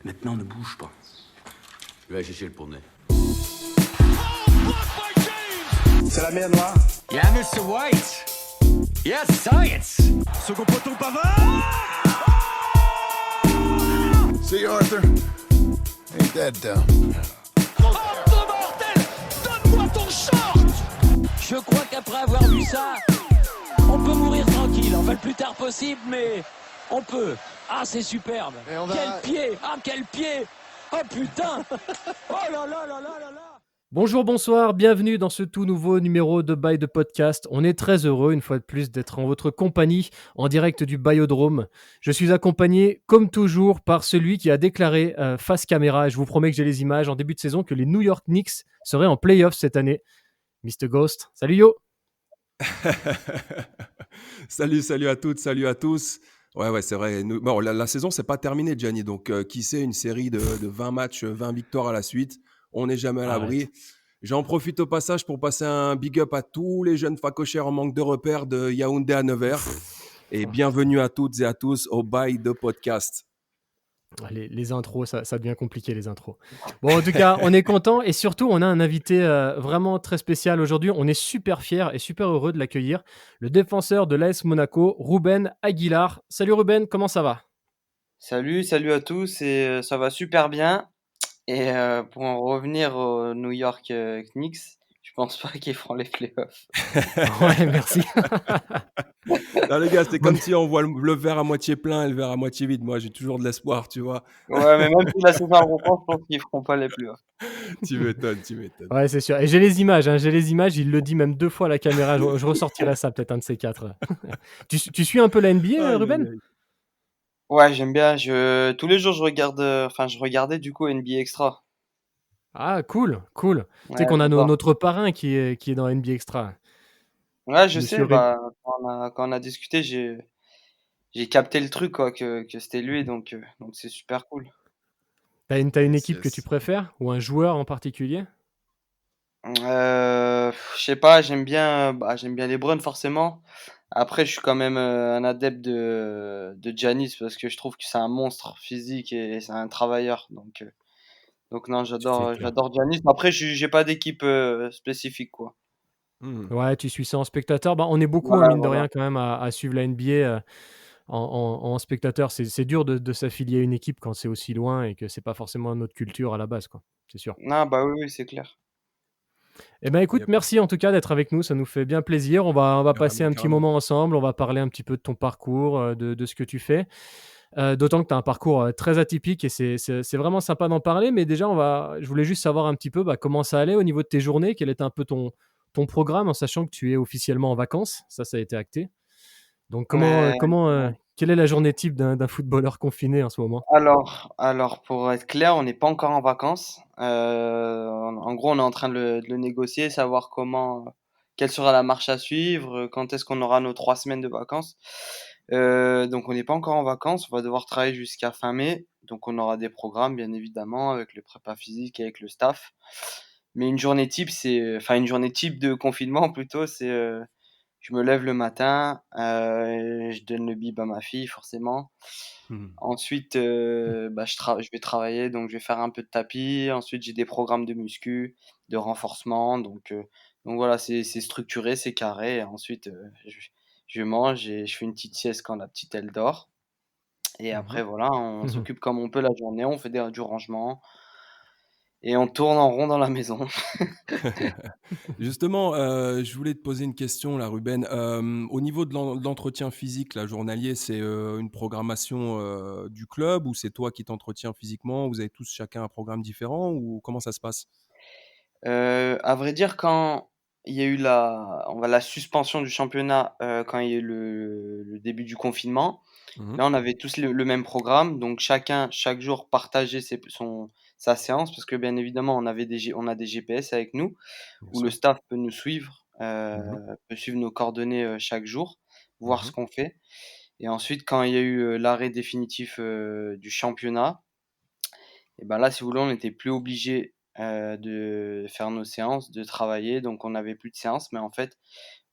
Maintenant, ne bouge pas. Je vais aller chercher le poney. C'est la mer Noire. Yeah, Mr. White. Yes, science. Second poteau Pavard. See, Arthur? Ain't that dumb? Bordel! Donne-moi ton short! Je crois qu'après avoir vu ça, on peut mourir tranquille. Enfin, le plus tard possible, mais on peut. Ah, c'est superbe. Quel pied! Ah, quel pied! Oh putain! Oh là là là là là là! Bonjour, bonsoir, bienvenue dans ce tout nouveau numéro de Bail de Podcast. On est très heureux une fois de plus d'être en votre compagnie en direct du Biodrome. Je suis accompagné comme toujours par celui qui a déclaré face caméra, et je vous promets que j'ai les images en début de saison, que les New York Knicks seraient en playoff cette année. Mr. Ghost, salut yo. Salut à toutes, salut à tous. Ouais, c'est vrai. Bon, la saison, c'est pas terminé, Gianni. Donc, qui sait, une série de 20 matchs, 20 victoires à la suite. On n'est jamais à l'abri. Arrête. J'en profite au passage pour passer un big up à tous les jeunes facochères en manque de repères de Yaoundé à Nevers. Et bienvenue à toutes et à tous au Bail de Podcast. Les intros, ça devient compliqué, les intros. Bon, en tout cas, on est content et surtout, on a un invité vraiment très spécial aujourd'hui. On est super fiers et super heureux de l'accueillir. Le défenseur de l'AS Monaco, Ruben Aguilar. Salut Ruben, comment ça va ? Salut à tous et ça va super bien. Et pour en revenir aux New York Knicks, je pense pas qu'ils feront les playoffs. Ouais, merci. Là, les gars, c'est comme si on voit le verre à moitié plein et le verre à moitié vide. Moi, j'ai toujours de l'espoir, tu vois. Ouais, mais même si la saison reprend, je pense qu'ils feront pas les playoffs. Tu m'étonnes. Ouais, c'est sûr. Et j'ai les images, il le dit même 2 fois à la caméra. Je ressortirai ça, peut-être un de ces 4. Tu suis un peu la NBA, Ruben ? Ouais, j'aime bien. Tous les jours, je regardais du coup NBA Extra. Ah, cool. Tu Ouais, sais qu'on a j'adore. notre parrain qui est dans NBA Extra. Ouais, je Monsieur sais. Bah, quand on a discuté, j'ai capté le truc quoi, que c'était lui, donc c'est super cool. T'as une équipe que tu Yes. préfères ou un joueur en particulier ? Je sais pas, j'aime bien LeBron forcément. Après, je suis quand même un adepte de Giannis parce que je trouve que c'est un monstre physique et c'est un travailleur. Donc non, C'est clair. j'adore Giannis. Après, j'ai pas d'équipe spécifique quoi. Ouais, tu suis ça en spectateur. Bah, on est beaucoup, Voilà, mine de voilà. rien, quand même, à suivre la NBA en spectateur. C'est dur de s'affilier à une équipe quand c'est aussi loin et que c'est pas forcément notre culture à la base, quoi. C'est sûr. Non, bah oui, c'est clair. Eh ben, écoute, Yep. merci en tout cas d'être avec nous. Ça nous fait bien plaisir. On va passer un petit Carrément. moment ensemble. On va parler un petit peu de ton parcours, de ce que tu fais. D'autant que tu as un parcours très atypique et c'est vraiment sympa d'en parler. Mais déjà, je voulais juste savoir un petit peu comment ça allait au niveau de tes journées. Quel était un peu ton programme, en sachant que tu es officiellement en vacances. Ça a été acté. Donc, Mais quelle est la journée type d'un footballeur confiné en ce moment ? alors pour être clair, on n'est pas encore en vacances. En gros, on est en train de le négocier, savoir quelle sera la marche à suivre, quand est-ce qu'on aura nos 3 semaines de vacances. Donc on n'est pas encore en vacances, on va devoir travailler jusqu'à fin mai. Donc on aura des programmes, bien évidemment, avec le prépa physique et avec le staff. Mais une journée type de confinement plutôt, je me lève le matin, je donne le bib à ma fille forcément. Ensuite, je vais travailler, donc je vais faire un peu de tapis. Ensuite, j'ai des programmes de muscu, de renforcement, donc voilà, c'est structuré, c'est carré. Et ensuite, je mange et je fais une petite sieste quand la petite, elle dort. Et après, voilà, on s'occupe comme on peut la journée, on fait du rangement et on tourne en rond dans la maison. Justement, je voulais te poser une question là, Ruben. Au niveau de l'entretien physique, là, journalier, c'est une programmation du club ou c'est toi qui t'entretiens physiquement? Vous avez tous chacun un programme différent ou comment ça se passe? À vrai dire, quand il y a eu la suspension du championnat, quand il y a eu le début du confinement, Mhm. là, on avait tous le même programme, donc chacun, chaque jour, partageait sa séance parce que, bien évidemment, on a des GPS avec nous Bien où le sûr. staff peut nous suivre, Mhm. peut suivre nos coordonnées, chaque jour, voir ce Mhm. qu'on fait et ensuite, quand il y a eu, l'arrêt définitif, du championnat et ben là, si vous voulez, on n'était plus obligé de faire nos séances, de travailler, donc on n'avait plus de séances, mais en fait,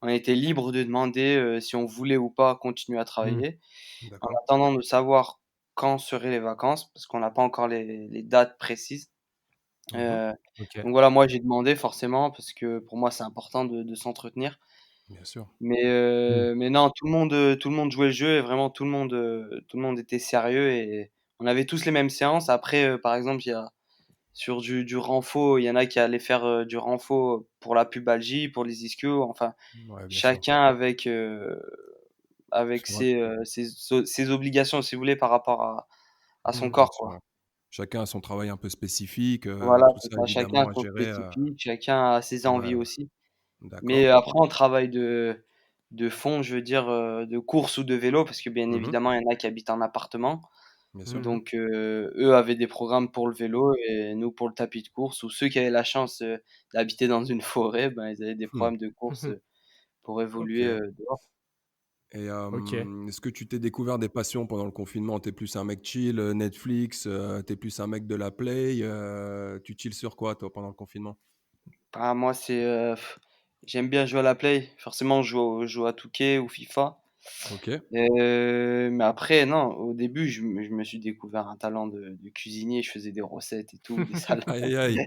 on était libre de demander, si on voulait ou pas continuer à Mhm. travailler. En D'accord. attendant de savoir quand seraient les vacances, parce qu'on n'a pas encore les dates précises. Mhm. Heu, Ok. donc voilà, moi j'ai demandé forcément parce que pour moi c'est important de s'entretenir. Bien sûr. Mm. Mais non, tout le monde jouait le jeu et vraiment tout le monde était sérieux et on avait tous les mêmes séances. Après, par exemple, il y a sur du renfo, il y en a qui allaient faire, du renfo pour la pubalgie, pour les ischios, enfin Ouais, bien sûr. chacun avec, avec Sur un- ses obligations, si vous voulez, par rapport à son Bien corps, sûr, quoi. ouais. Chacun a son travail un peu spécifique, Voilà, tout c'est ça ça, chacun a évidemment à son gérer. spécifique, chacun a ses Ouais, envies ouais. aussi. Mais D'accord. après en travail de fond, je veux dire, de course ou de vélo, parce que bien Mhm. évidemment, il y en a qui habitent en appartement. Bien sûr. Mhm. Donc eux avaient des programmes pour le vélo et nous pour le tapis de course ou ceux qui avaient la chance, d'habiter dans une forêt, ben, ils avaient des Hmm. programmes de course, pour évoluer, Ok. dehors. Et Ok. est-ce que tu t'es découvert des passions pendant le confinement? T'es plus un mec chill, Netflix, tu plus un mec de la play, tu chill sur quoi toi pendant le confinement? Ah moi c'est, j'aime bien jouer à la Play, forcément je joue à Touquet ou FIFA. OK. Mais après non, au début je me suis découvert un talent de cuisinier, je faisais des recettes et tout, des salades. Aïe, aïe, aïe.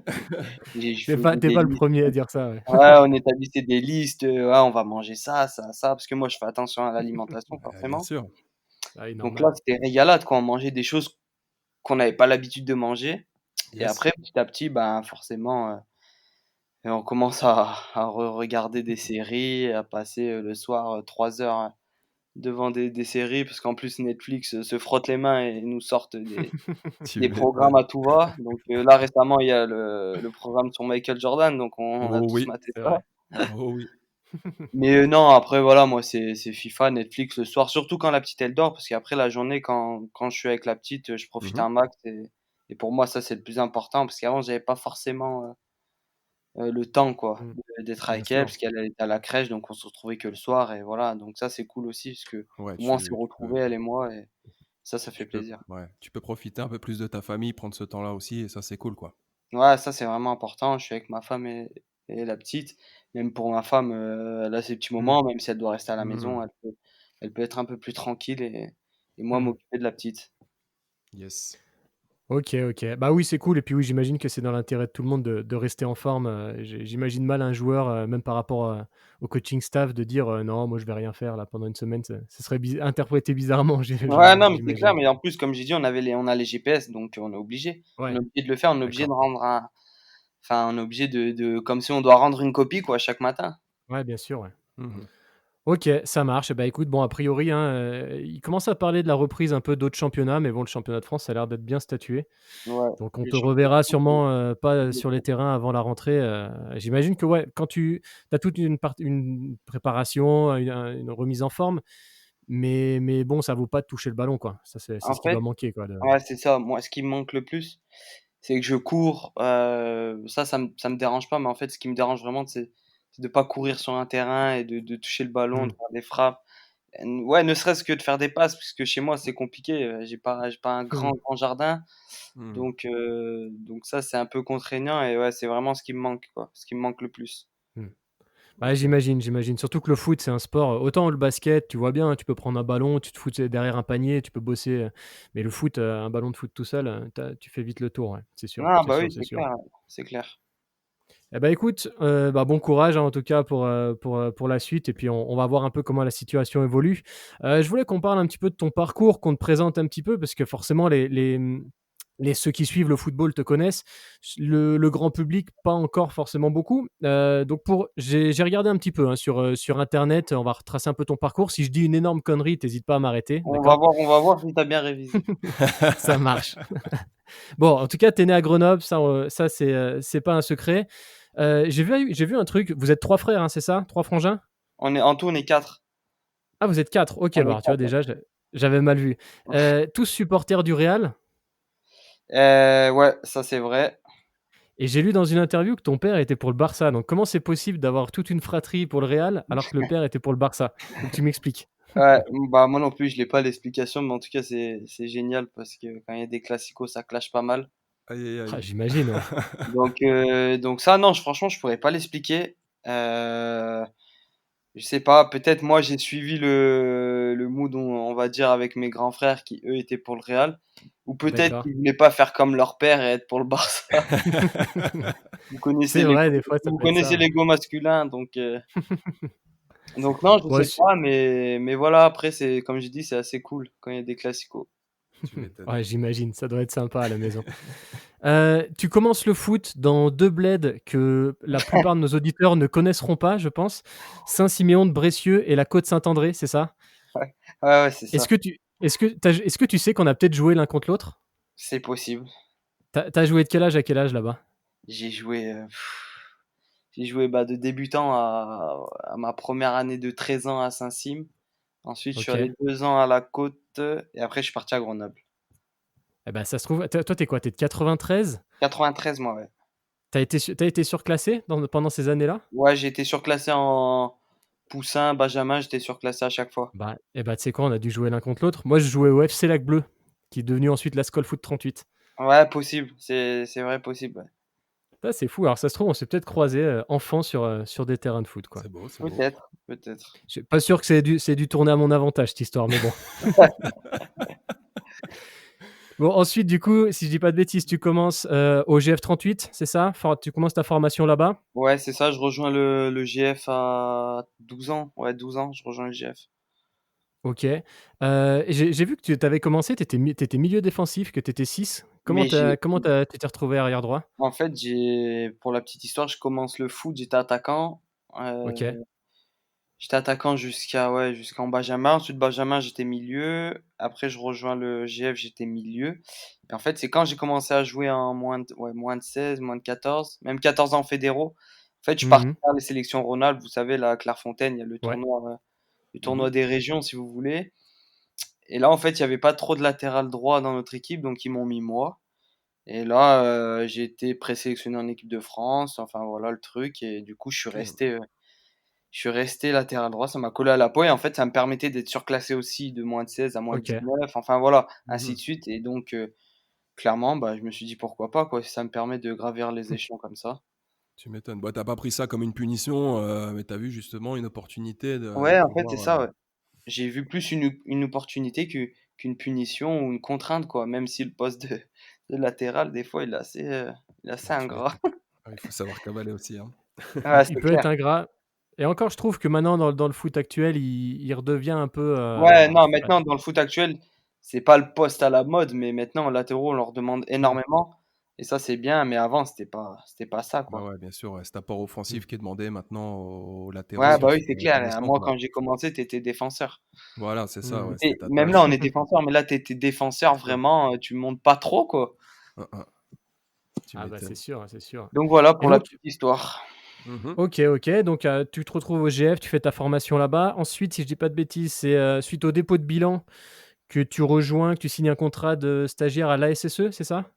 Je T'es pas, faisais t'es des pas le listes. premier à dire ça, ouais. Ouais, on établissait des listes, «Ah, on va manger ça, ça, ça», parce que moi, je fais attention à l'alimentation, Bien forcément. sûr. Ah oui, Donc là, normal. c'était régalade, quoi. On mangeait des choses qu'on n'avait pas l'habitude de manger et Yes. après, petit à petit, ben, forcément, on commence à regarder des séries, à passer, le soir, 3 heures, devant des séries parce qu'en plus Netflix, se frotte les mains et nous sortent Tu des programmes m'étonnes. à tout va. Donc là, récemment, il y a le programme sur Michael Jordan, donc on a Oh tous oui, maté C'est ça. vrai. oh oui. Mais non, après voilà, moi c'est FIFA, Netflix le soir, surtout quand la petite elle dort, parce qu'après la journée quand je suis avec la petite, je profite Mmh. un max et pour moi ça c'est le plus important parce qu'avant j'avais pas forcément, le temps quoi, Mm. d'être Bien avec elle sûr. parce qu'elle était à la crèche donc on se retrouvait que le soir et voilà, donc ça c'est cool aussi parce qu'au Ouais, moins on s'est tu peux retrouvés elle et moi et ça fait tu peux plaisir. ouais, tu peux profiter un peu plus de ta famille, prendre ce temps-là aussi et ça, c'est cool, quoi. Ouais, ça c'est vraiment important, je suis avec ma femme et la petite. Même pour ma femme, elle a ses petits Mm. moments, même si elle doit rester à la maison, Mmh. elle peut être un peu plus tranquille et moi Mhm. m'occuper de la petite. Yes. Ok, ok. Bah oui, c'est cool. Et puis oui, j'imagine que c'est dans l'intérêt de tout le monde de rester en forme. J'imagine mal un joueur, même par rapport au coaching staff, de dire non, moi je vais rien faire là pendant une semaine. Ça serait interprété bizarrement, Ouais, non, mais c'est clair, j'imagine. mais en plus, comme j'ai dit, on a les GPS, donc on est obligé. On est Ouais, obligé de le faire, on est obligé de d'accord. rendre un enfin, on est obligé de comme si on doit rendre une copie, quoi, chaque matin. Ouais, bien sûr, ouais. Mmh. Ok, ça marche. Bah écoute, bon, a priori, hein, il commence à parler de la reprise un peu d'autres championnats, mais bon, le championnat de France, ça a l'air d'être bien statué. Ouais, Donc on les te championnats reverra de France, sûrement, pas sur les terrains avant la rentrée. J'imagine que ouais, quand tu as toute une préparation, une remise en forme, mais bon, ça vaut pas de toucher le ballon, quoi. Ça, c'est en ce qui fait doit manquer, quoi, de ouais, c'est ça. Moi, ce qui me manque le plus, c'est que je cours, ça me dérange pas, mais en fait, ce qui me dérange vraiment, c'est de pas courir sur un terrain et de toucher le ballon, de mmh, faire des frappes. Ouais, ne serait-ce que de faire des passes, puisque chez moi, c'est compliqué, j'ai pas un mmh, grand jardin, Mmh. donc ça, c'est un peu contraignant et ouais, c'est vraiment ce qui me manque, quoi, ce qui me manque le plus. mmh. Ouais, OK. j'imagine. Surtout que le foot, c'est un sport, autant le basket, tu vois bien, tu peux prendre un ballon, tu te fous derrière un panier, tu peux bosser, mais le foot, un ballon de foot tout seul, tu fais vite le tour, ouais. C'est sûr, Ah c'est bah sûr, oui, c'est c'est sûr. clair, ouais, c'est clair. Eh ben écoute, bah, bon courage, hein, en tout cas pour la suite et puis on va voir un peu comment la situation évolue. Je voulais qu'on parle un petit peu de ton parcours, qu'on te présente un petit peu parce que forcément ceux qui suivent le football te connaissent. Le grand public, pas encore forcément beaucoup. Donc j'ai regardé un petit peu, hein, sur internet, on va retracer un peu ton parcours. Si je dis une énorme connerie, tu pas à m'arrêter, d'accord? On va voir si tu as bien révisé. Ça marche. Bon, en tout cas, tu es né à Grenoble, ça c'est pas un secret. J'ai vu un truc, vous êtes 3 frères, hein, c'est ça? 3 frangins? En tout, on est 4. Ah, vous êtes 4. OK, On bah, est alors, tu vois 4, ouais. déjà, j'avais mal vu. Tous supporters du Real Ouais, ça c'est vrai. et j'ai lu dans une interview que ton père était pour le Barça. Donc comment c'est possible d'avoir toute une fratrie pour le Real alors que le père était pour le Barça? Faut que tu m'expliques. Ouais, bah, moi non plus, je l'ai pas l'explication, mais en tout cas, c'est génial parce que quand il y a des classicos, ça clash pas mal. Aïe, aïe, Ah, aïe. j'imagine, ouais. Donc ça, non, franchement, je pourrais pas l'expliquer. Heu, Je sais pas, peut-être moi j'ai suivi le mood, on va dire, avec mes grands frères qui, eux, étaient pour le Real, ou peut-être D'accord. qu'ils voulaient pas faire comme leur père et être pour le Barça. Vous connaissez C'est vrai, l'ego des fois, ça vous peut être connaissez ça. l'ego masculin, donc non, je Ouais, sais pas, mais voilà, après c'est comme j'ai dit, c'est assez cool quand il y a des classicos. Tu m'étonnes. ouais, j'imagine, ça doit être sympa à la maison. Tu commences le foot dans 2 bleds que la plupart de nos auditeurs ne connaisseront pas, je pense. Saint-Siméon de Bressieux et la Côte-Saint-André, c'est ça? Ouais, ouais, ouais, c'est ça, Est-ce que tu sais qu'on a peut-être joué l'un contre l'autre? c'est possible. Tu as joué de quel âge à quel âge là-bas? J'ai joué, j'ai joué, bah, de débutant à ma première année de 13 ans à Saint-Sim. Ensuite, je suis OK. allé 2 ans à la Côte, et après je suis parti à Grenoble. Eh ben, ça se trouve, toi, tu es quoi? Tu es de 93? 93 moi, ouais. Tu été surclassé pendant ces années-là? Ouais, j'ai été surclassé en poussin, benjamin, j'étais surclassé à chaque fois. Tu sais quoi? On a dû jouer l'un contre l'autre. Moi, je jouais au FC Lac Bleu, qui est devenu ensuite la Skol Foot 38. Ouais, possible, c'est vrai, possible, ouais. Ah, c'est fou. Alors ça se trouve, on s'est peut-être croisés, enfants sur des terrains de foot, quoi. C'est beau, c'est beau. Peut-être, peut-être. Je suis pas sûr que c'est dû tourner à mon avantage cette histoire, mais bon. Bon, ensuite, du coup, si je dis pas de bêtises, tu commences, au GF 38, c'est ça? Tu commences ta formation là-bas? Ouais, c'est ça, je rejoins le GF à 12 ans. Ouais, 12 ans, je rejoins le GF. OK. Et j'ai vu que tu avais commencé, tu étais milieu défensif, que tu étais 6. Mais j'ai Tu t'es retrouvé arrière droit? En fait, pour la petite histoire, je commence le foot, j'étais attaquant, OK. jusqu'à ouais, jusqu'en benjamin. Ensuite benjamin, j'étais milieu. Après je rejoins le GF, j'étais milieu. Et en fait, c'est quand j'ai commencé à jouer en moins de 16, moins de 14, même 14 ans fédéraux. En fait, je suis parti Mmh. faire les sélections Rhône-Alpes, vous savez, là, à Clairefontaine, il y a Ouais. le Mmh. tournoi des régions, si vous voulez. Et là, en fait, il y avait pas trop de latéral droit dans notre équipe, donc ils m'ont mis moi. Et là, j'ai été présélectionné en équipe de France, enfin voilà le truc, et du coup, OK. je suis resté latéral droit, ça m'a collé à la peau et en fait, ça me permettait d'être surclassé aussi de moins de 16 à moins de OK. 19, enfin voilà, ainsi Mmh. de suite, et donc clairement, bah, je me suis dit: «Pourquoi pas quoi?» Si ça me permet de gravir les Mmh. échelons comme ça. Tu m'étonnes. Bah, tu pas pris ça comme une punition, mais tu as vu justement une opportunité de Ouais, en fait, c'est pouvoir, ça, ouais. J'ai vu plus une opportunité qu'une punition ou une contrainte quoi, même si le poste de latéral des fois il est assez tu ingrat. m'étonnes. Ah, il faut savoir cavaler aussi, hein. Ouais, Il c'est peut être clair. ingrat et encore, je trouve que maintenant dans le foot actuel, il redevient un peu, Ouais, non, ouais. maintenant dans le foot actuel, c'est pas le poste à la mode, mais maintenant latéraux, on leur demande Mmh. énormément et ça, c'est bien, mais avant, c'était pas ça, Bah, quoi. ouais, bien sûr, ouais, cet apport Mmh. offensif qui est demandé maintenant aux latéraux, Ouais, ça bah, oui, fait c'est ça clair, et descend, moi, quoi. quand j'ai commencé, tu étais défenseur. Voilà, c'est ça, Mmh. ouais, c'était ta Même là, tâche. on est défenseur, mais là, tu étais défenseur C'est ça. vraiment, tu montes pas trop, quoi. Hein, hein, tu Ah bah, c'est m'étonnes. sûr, c'est sûr. Donc voilà Et pour la donc petite histoire. Mmh. OK, OK, donc tu te retrouves au GF, tu fais ta formation là-bas. Ensuite, si je dis pas de bêtises, c'est, suite au dépôt de bilan que tu signes un contrat de stagiaire à l'ASSE, c'est ça?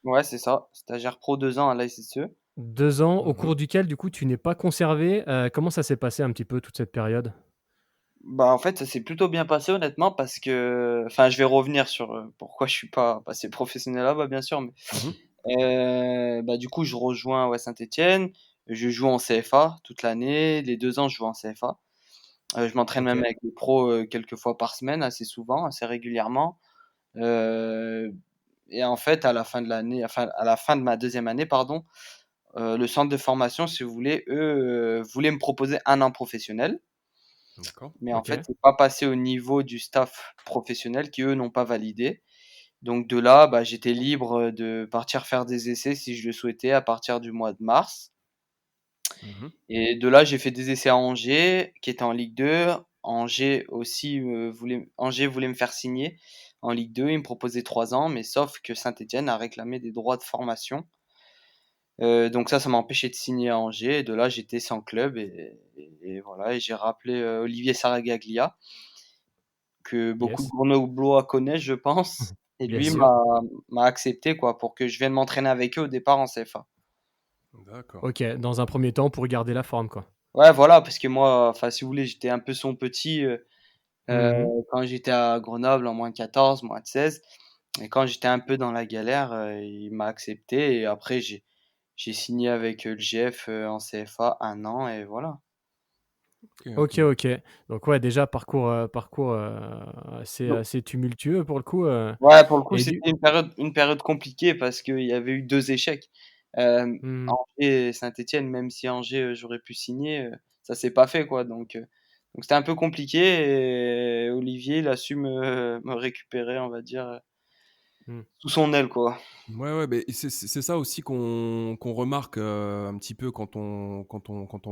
Ouais, c'est ça, stagiaire pro 2 ans à la SSE. 2 ans, au Mmh. cours duquel, du coup, tu n'es pas conservé. Comment ça s'est passé un petit peu toute cette période? Bah, en fait, ça s'est plutôt bien passé honnêtement parce que enfin, je vais revenir sur, pourquoi je suis pas passé professionnel là-bas, bien sûr, mais Mmh. bah, du coup, je rejoins, ouais, Saint-Étienne. Je joue en CFA toute l'année. Les 2 ans, je joue en CFA. Je m'entraîne même OK. avec les pros, quelques fois par semaine, assez souvent, assez régulièrement. Heu et en fait, à la fin de l'année, enfin, à la fin de ma deuxième année, pardon, le centre de formation, si vous voulez, eux, voulaient me proposer un an professionnel. D'accord. Mais en fait, OK. c'est pas passé au niveau du staff professionnel qui, eux, n'ont pas validé. Donc de là, bah, j'étais libre, de partir faire des essais si je le souhaitais à partir du mois de mars, Mmh. et de là, j'ai fait des essais à Angers, qui était en Ligue 2. Angers voulait me faire signer en Ligue 2. Il me proposait 3 ans, mais sauf que Saint-Étienne a réclamé des droits de formation. Donc ça m'a empêché de signer à Angers, et de là, j'étais sans club, et voilà, et j'ai rappelé, Olivier Sarragaglia, que beaucoup de Yes. Grenoblois connaissent, je pense, et Bien lui sûr. m'a accepté quoi, pour que je vienne m'entraîner avec eux au départ en CFA. D'accord. OK, dans un premier temps pour garder la forme, quoi. Ouais, voilà, parce que moi, enfin, si vous voulez, j'étais un peu son petit, heu, Mmh. quand j'étais à Grenoble en -14, -16, et quand j'étais un peu dans la galère, il m'a accepté, et après j'ai signé avec, le GF, en CFA 1 an, et voilà. Ok, ok. Donc ouais, déjà parcours assez tumultueux pour le coup. Ouais, pour le coup, Et c'était du... une période compliquée parce qu'il y avait eu 2 échecs. Hmm. Angers et Saint-Étienne, même si Angers, j'aurais pu signer, ça s'est pas fait, quoi, donc c'était un peu compliqué et Olivier, il a su me récupérer, on va dire, Hmm. sous son aile, quoi. Ouais, ouais, beh, c'est ça aussi qu'on remarque, un petit peu quand on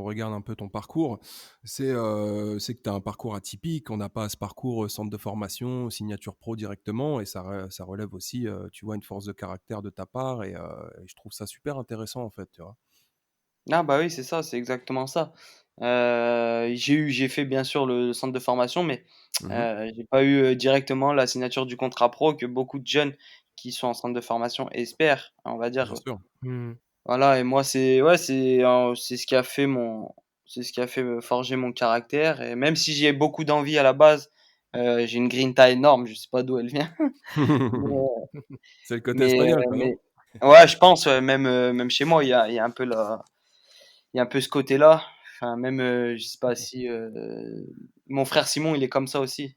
regarde un peu ton parcours. C'est que tu as un parcours atypique. On n'a pas ce parcours, centre de formation, signature pro directement et ça relève aussi, tu vois, une force de caractère de ta part et je trouve ça super intéressant, en fait, tu vois? Ah bah, oui, c'est ça, c'est exactement ça. J'ai fait bien sûr le centre de formation, mais Mmh. j'ai pas eu, directement la signature du contrat pro que beaucoup de jeunes qui sont en centre de formation espèrent, on va dire. Bien sûr. Hmm. Voilà et moi c'est ouais, c'est ce qui a fait forger mon caractère et même si j'ai beaucoup d'envie à la base, j'ai une grinta énorme, je sais pas d'où elle vient. Mais C'est le côté mais espagnol, quoi, non? mais ouais, je pense, ouais, même chez moi, il y a un peu ce côté-là. Enfin même, je sais pas si, mon frère Simon, il est comme ça aussi,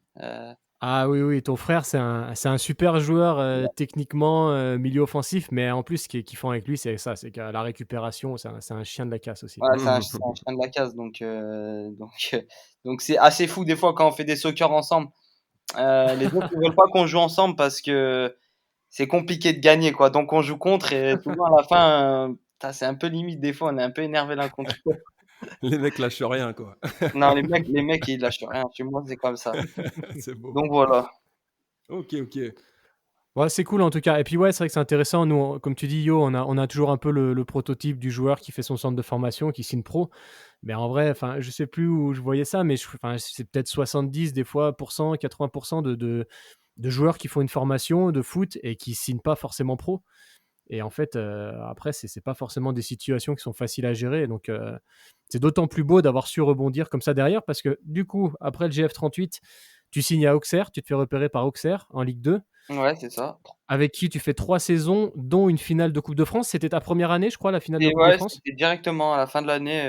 Ah oui, oui, ton frère, c'est un super joueur techniquement, milieu offensif, mais en plus, ce qu'ils font avec lui, c'est ça, c'est que la récupération, c'est un chien de la casse aussi. ouais, c'est un chien de la casse donc c'est assez fou des fois quand on fait des soccer ensemble. Les autres ils veulent pas qu'on joue ensemble parce que c'est compliqué de gagner, quoi. Donc on joue contre et souvent à la fin, putain, c'est un peu limite des fois, on est un peu énervé l'un contre l'autre. Les mecs lâchent rien, quoi. Non, les mecs ils lâchent rien. Chez moi, c'est comme ça. C'est beau. Donc voilà. OK, OK. Ouais, c'est cool en tout cas. Et puis ouais, c'est vrai que c'est intéressant. Nous, comme tu dis, Yo, on a toujours un peu le prototype du joueur qui fait son centre de formation, qui signe pro. Mais en vrai, enfin, je sais plus où je voyais ça, mais enfin, c'est peut-être 70 des fois, 80% de joueurs qui font une formation de foot et qui signent pas forcément pro. Et en fait, après, c'est pas forcément des situations qui sont faciles à gérer. Donc, c'est d'autant plus beau d'avoir su rebondir comme ça derrière parce que du coup, après le GF38, tu signes à Auxerre, tu te fais repérer par Auxerre en Ligue 2, Ouais, c'est ça. avec qui tu fais 3 saisons, dont une finale de Coupe de France. C'était ta première année, je crois, la finale de Et Coupe de ouais, France? c'était directement à la fin de l'année,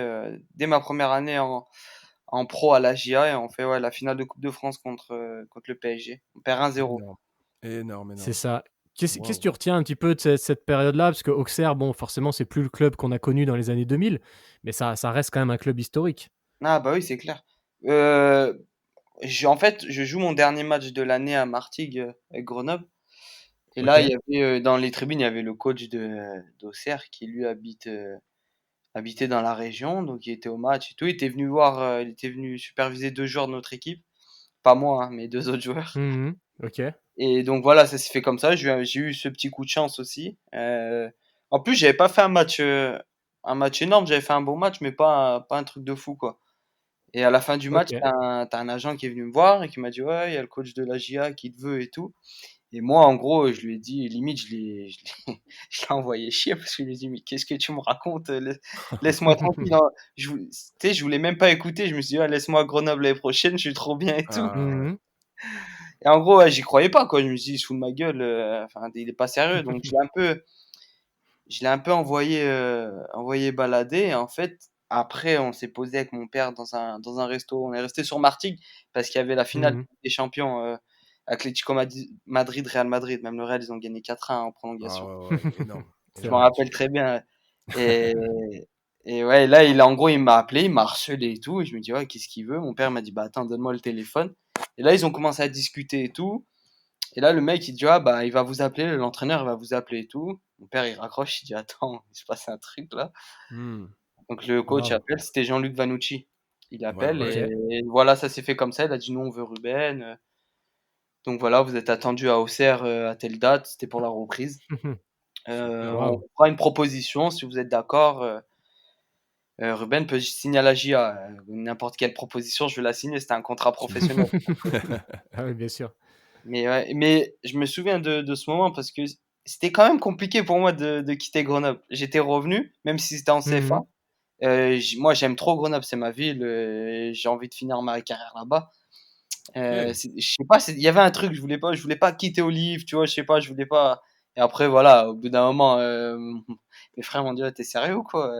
dès ma première année en pro à la GIA et on fait, ouais, la finale de Coupe de France contre le PSG. On perd 1-0. Énorme. Énorme, C'est énorme. ça. Qu'est-ce que Waouh. tu retiens un petit peu de cette période-là? Parce que Auxerre, bon, forcément, c'est plus le club qu'on a connu dans les années 2000, mais ça reste quand même un club historique. Ah bah oui, c'est clair. Heu, en fait, je joue mon dernier match de l'année à Martigues, avec Grenoble et là, il OK. y avait, dans les tribunes, il y avait le coach d'Auxerre qui lui habitait dans la région, donc il était au match et tout. Il était venu superviser 2 joueurs de notre équipe. Pas moi, hein, mais 2 autres joueurs Mmh. OK. et donc voilà, ça s'est fait comme ça. J'ai eu ce petit coup de chance aussi. En plus, j'avais pas fait un match énorme, j'avais fait un bon match, mais pas un truc de fou, quoi et à la fin du match, OK. tu as un agent qui est venu me voir et qui m'a dit: «Ouais, il y a le coach de la GIA qui te veut et tout» et moi, en gros, je lui ai dit limite, je l'ai envoyé chier parce que je lui ai dit: «Mais qu'est-ce que tu me racontes? Laisse-moi tranquille, hein». Tu sais, je voulais même pas écouter. Je me suis dit: «Ouais, laisse-moi à Grenoble l'année prochaine, je suis trop bien et tout» Ah ouais. Mmh. et en gros, ouais, j'y croyais pas, quoi. Je me suis dit: «Il se fout de ma gueule, enfin, il est pas sérieux» donc je l'ai un peu envoyé balader et en fait, après, on s'est posé avec mon père dans un resto. On est resté sur Martigues parce qu'il y avait la finale Mmh. des champions, Atlético Madrid, Real Madrid. Même le Real, ils ont gagné 4-1 en Ah prolongation. ouais, ouais, énorme, C'est Je m'en vrai. énorme. rappelle très bien et et ouais, là, en gros, il m'a appelé, il m'a harcelé et tout et je me dis: «Ouais, qu'est-ce qu'il veut?» Mon père m'a dit: «Bah, attends, donne-moi le téléphone» et là, ils ont commencé à discuter et tout et là, le mec, il dit: «Ah bah, il va vous appeler, l'entraîneur, il va vous appeler et tout». Mon père, il raccroche, il dit: «Attends, il se passe un truc là». Mmh. Donc le coach Waouh. appelle, c'était Jean-Luc Vanucci. Il Ouais, appelle ouais. OK. et voilà, ça s'est fait comme ça. Il a dit: «Nous, on veut Ruben, donc voilà, vous êtes attendu à Auxerre, à telle date». C'était pour la reprise. Super. On Waouh. fera une proposition si vous êtes d'accord, Ruben peut signer à la JA, n'importe quelle proposition, je vais la signer, c'était un contrat professionnel. Ah oui, bien sûr. Mais ouais, mais je me souviens de ce moment parce que c'était quand même compliqué pour moi de quitter Grenoble. J'étais revenu, même si c'était en CFA. Mmh. Moi, j'aime trop Grenoble, c'est ma ville, j'ai envie de finir ma carrière là-bas. OK. Je sais pas, il y avait un truc, je voulais pas quitter Olive, tu vois? Je sais pas, je voulais pas et après voilà, au bout d'un moment, mes frères m'ont dit: «Ouais, tu sérieux ou quoi?»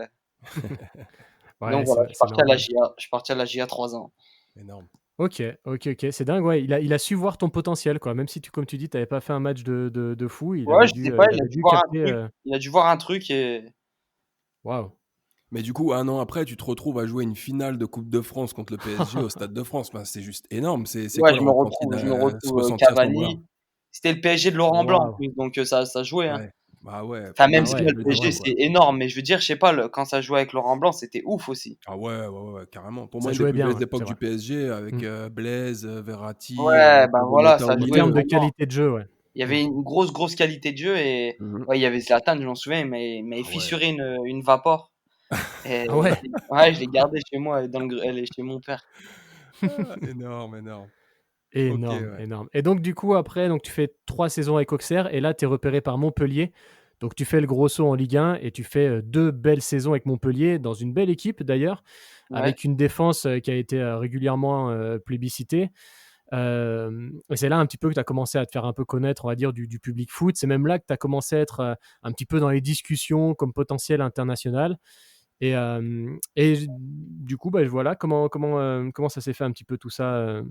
Donc Ouais, voilà, c'est normal. je suis parti à la JA 3 ans. Énorme. Ok, ok, c'est dingue, ouais. Il a su voir ton potentiel, quoi. Même si, comme tu dis, tu n'avais pas fait un match de fou, Ouais, je sais pas, il avait dû capter. il a dû voir un truc et Waouh. Mais du coup, un an après, tu te retrouves à jouer une finale de Coupe de France contre le PSG au Stade de France. Ben, c'est juste énorme. C'est ouais, quoi je me ce retrouve, ressenti à ce moment-là? Cavani. C'était le PSG de Laurent Blanc en Waouh. plus, donc ça jouait, hein. Ouais. Bah ouais, Enfin, pour même Ah si ouais, là, le le ah PSG, ouais. destin, c'est quoi. énorme, mais je veux dire, je sais pas, quand ça jouait avec Laurent Blanc, c'était ouf aussi. Ah ouais, carrément. Pour moi, Ça une des jouait plus bien, belles ouais, époques c'est du vrai. PSG avec Mm. Blaise, Verratti, Ouais, ben voilà, Morata au ça En jouait termes milieu. de vraiment. qualité de jeu, ouais. Il y Mm. avait une grosse qualité de jeu et Mhm. ouais, il y avait Zlatan, je m'en souviens, il m'avait Ah ouais. fissuré une Vapor et Ah ouais. ouais, je l'ai gardée chez moi elle est chez mon père. Ah, énorme. Ok, Énorme, ouais. énorme. Et donc, du coup, après, donc, tu fais 3 saisons avec Auxerre et là, tu es repéré par Montpellier. Donc, tu fais le gros saut en Ligue 1 et tu fais 2 belles saisons avec Montpellier, dans une belle équipe d'ailleurs, Ouais, avec une défense qui a été régulièrement plébiscitée. Et c'est là un petit peu que tu as commencé à te faire un peu connaître, on va dire, du public foot. C'est même là que tu as commencé à être un petit peu dans les discussions comme potentiel international. Et du coup, bah, voilà, comment ça s'est fait un petit peu tout ça,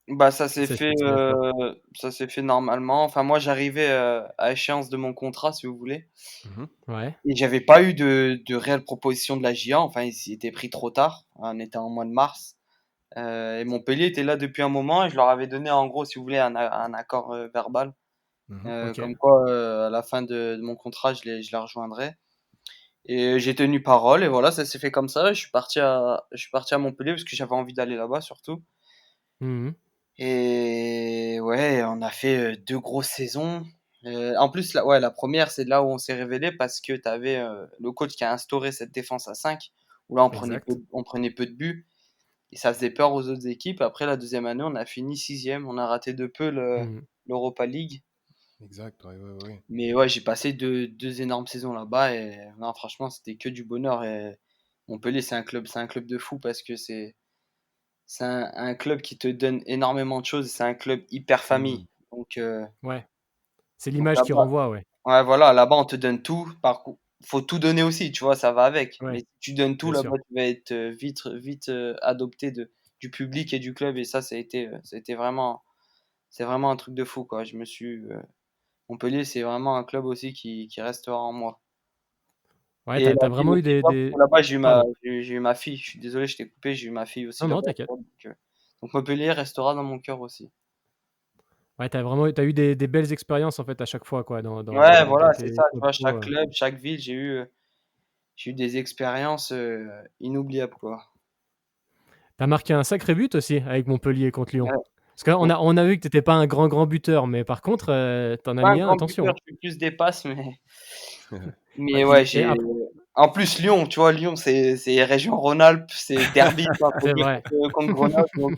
bah, cette signature. ça s'est fait normalement. Enfin moi, j'arrivais, à échéance de mon contrat, si vous voulez Mhm. Ouais, et j'avais pas eu de réelle proposition de la JA. Enfin, ils s'y étaient pris trop tard. On était en mois de mars, et Montpellier était là depuis un moment et je leur avais donné, en gros, si vous voulez, un accord, verbal, Mhm. ok. comme quoi, à la fin de mon contrat, je les rejoindrais et j'ai tenu parole et voilà, ça s'est fait comme ça. Je suis parti à Montpellier parce que j'avais envie d'aller là-bas surtout Mhm. et ouais, on a fait, 2 grosses saisons. En plus, la première, c'est là où on s'est révélé parce que tu avais, le coach qui a instauré cette défense à 5 où là, Exact. on prenait peu de buts et ça faisait peur aux autres équipes. Après la deuxième année, on a fini 6e, on a raté de peu Mhm. l'Europa League. Exact, ouais. Mais ouais, j'ai passé 2 énormes saisons là-bas et non, franchement, c'était que du bonheur et Montpellier, c'est un club de fou parce que c'est un club qui te donne énormément de choses, c'est un club hyper famille. Mhm. Donc Ouais, c'est donc l'image qui là-bas renvoie, ouais. ouais, voilà, là-bas, on te donne tout. Par contre, faut tout donner aussi, tu vois? Ça va avec. Mais Ouais, si tu donnes tout bien sûr. là-bas, tu vas être, vite, adopté du public et du club et ça a été vraiment c'est vraiment un truc de fou, quoi. Montpellier, c'est vraiment un club aussi qui restera en moi. Ouais, Et la t'as ville vraiment eu aussi, tu vois? Parce que là-bas, pardon. j'ai eu ma fille. Je suis désolé, je t'ai coupé, j'ai eu ma fille aussi Non, non, là-bas, tu t'inquiète. vois? Donc Montpellier restera dans mon cœur aussi. Ouais, t'as eu des belles expériences, en fait, à chaque fois, quoi, Ouais, dans voilà, c'est tes ça, tu clubs vois? pro, Chaque club, chaque ville, j'ai eu des expériences, inoubliables, quoi. Tu marqué un sacré but aussi avec Montpellier contre Lyon. Ouais. Parce on a vu que t'étais pas un grand buteur, mais par contre, tu as Pas un mis un, grand attention, buteur, hein. je fais plus des passes, mais Ouais, ouais, et après en plus Lyon, tu vois? Lyon, c'est région Rhône-Alpes, c'est derby, quoi, faut c'est dire vrai. contre Grenoble, donc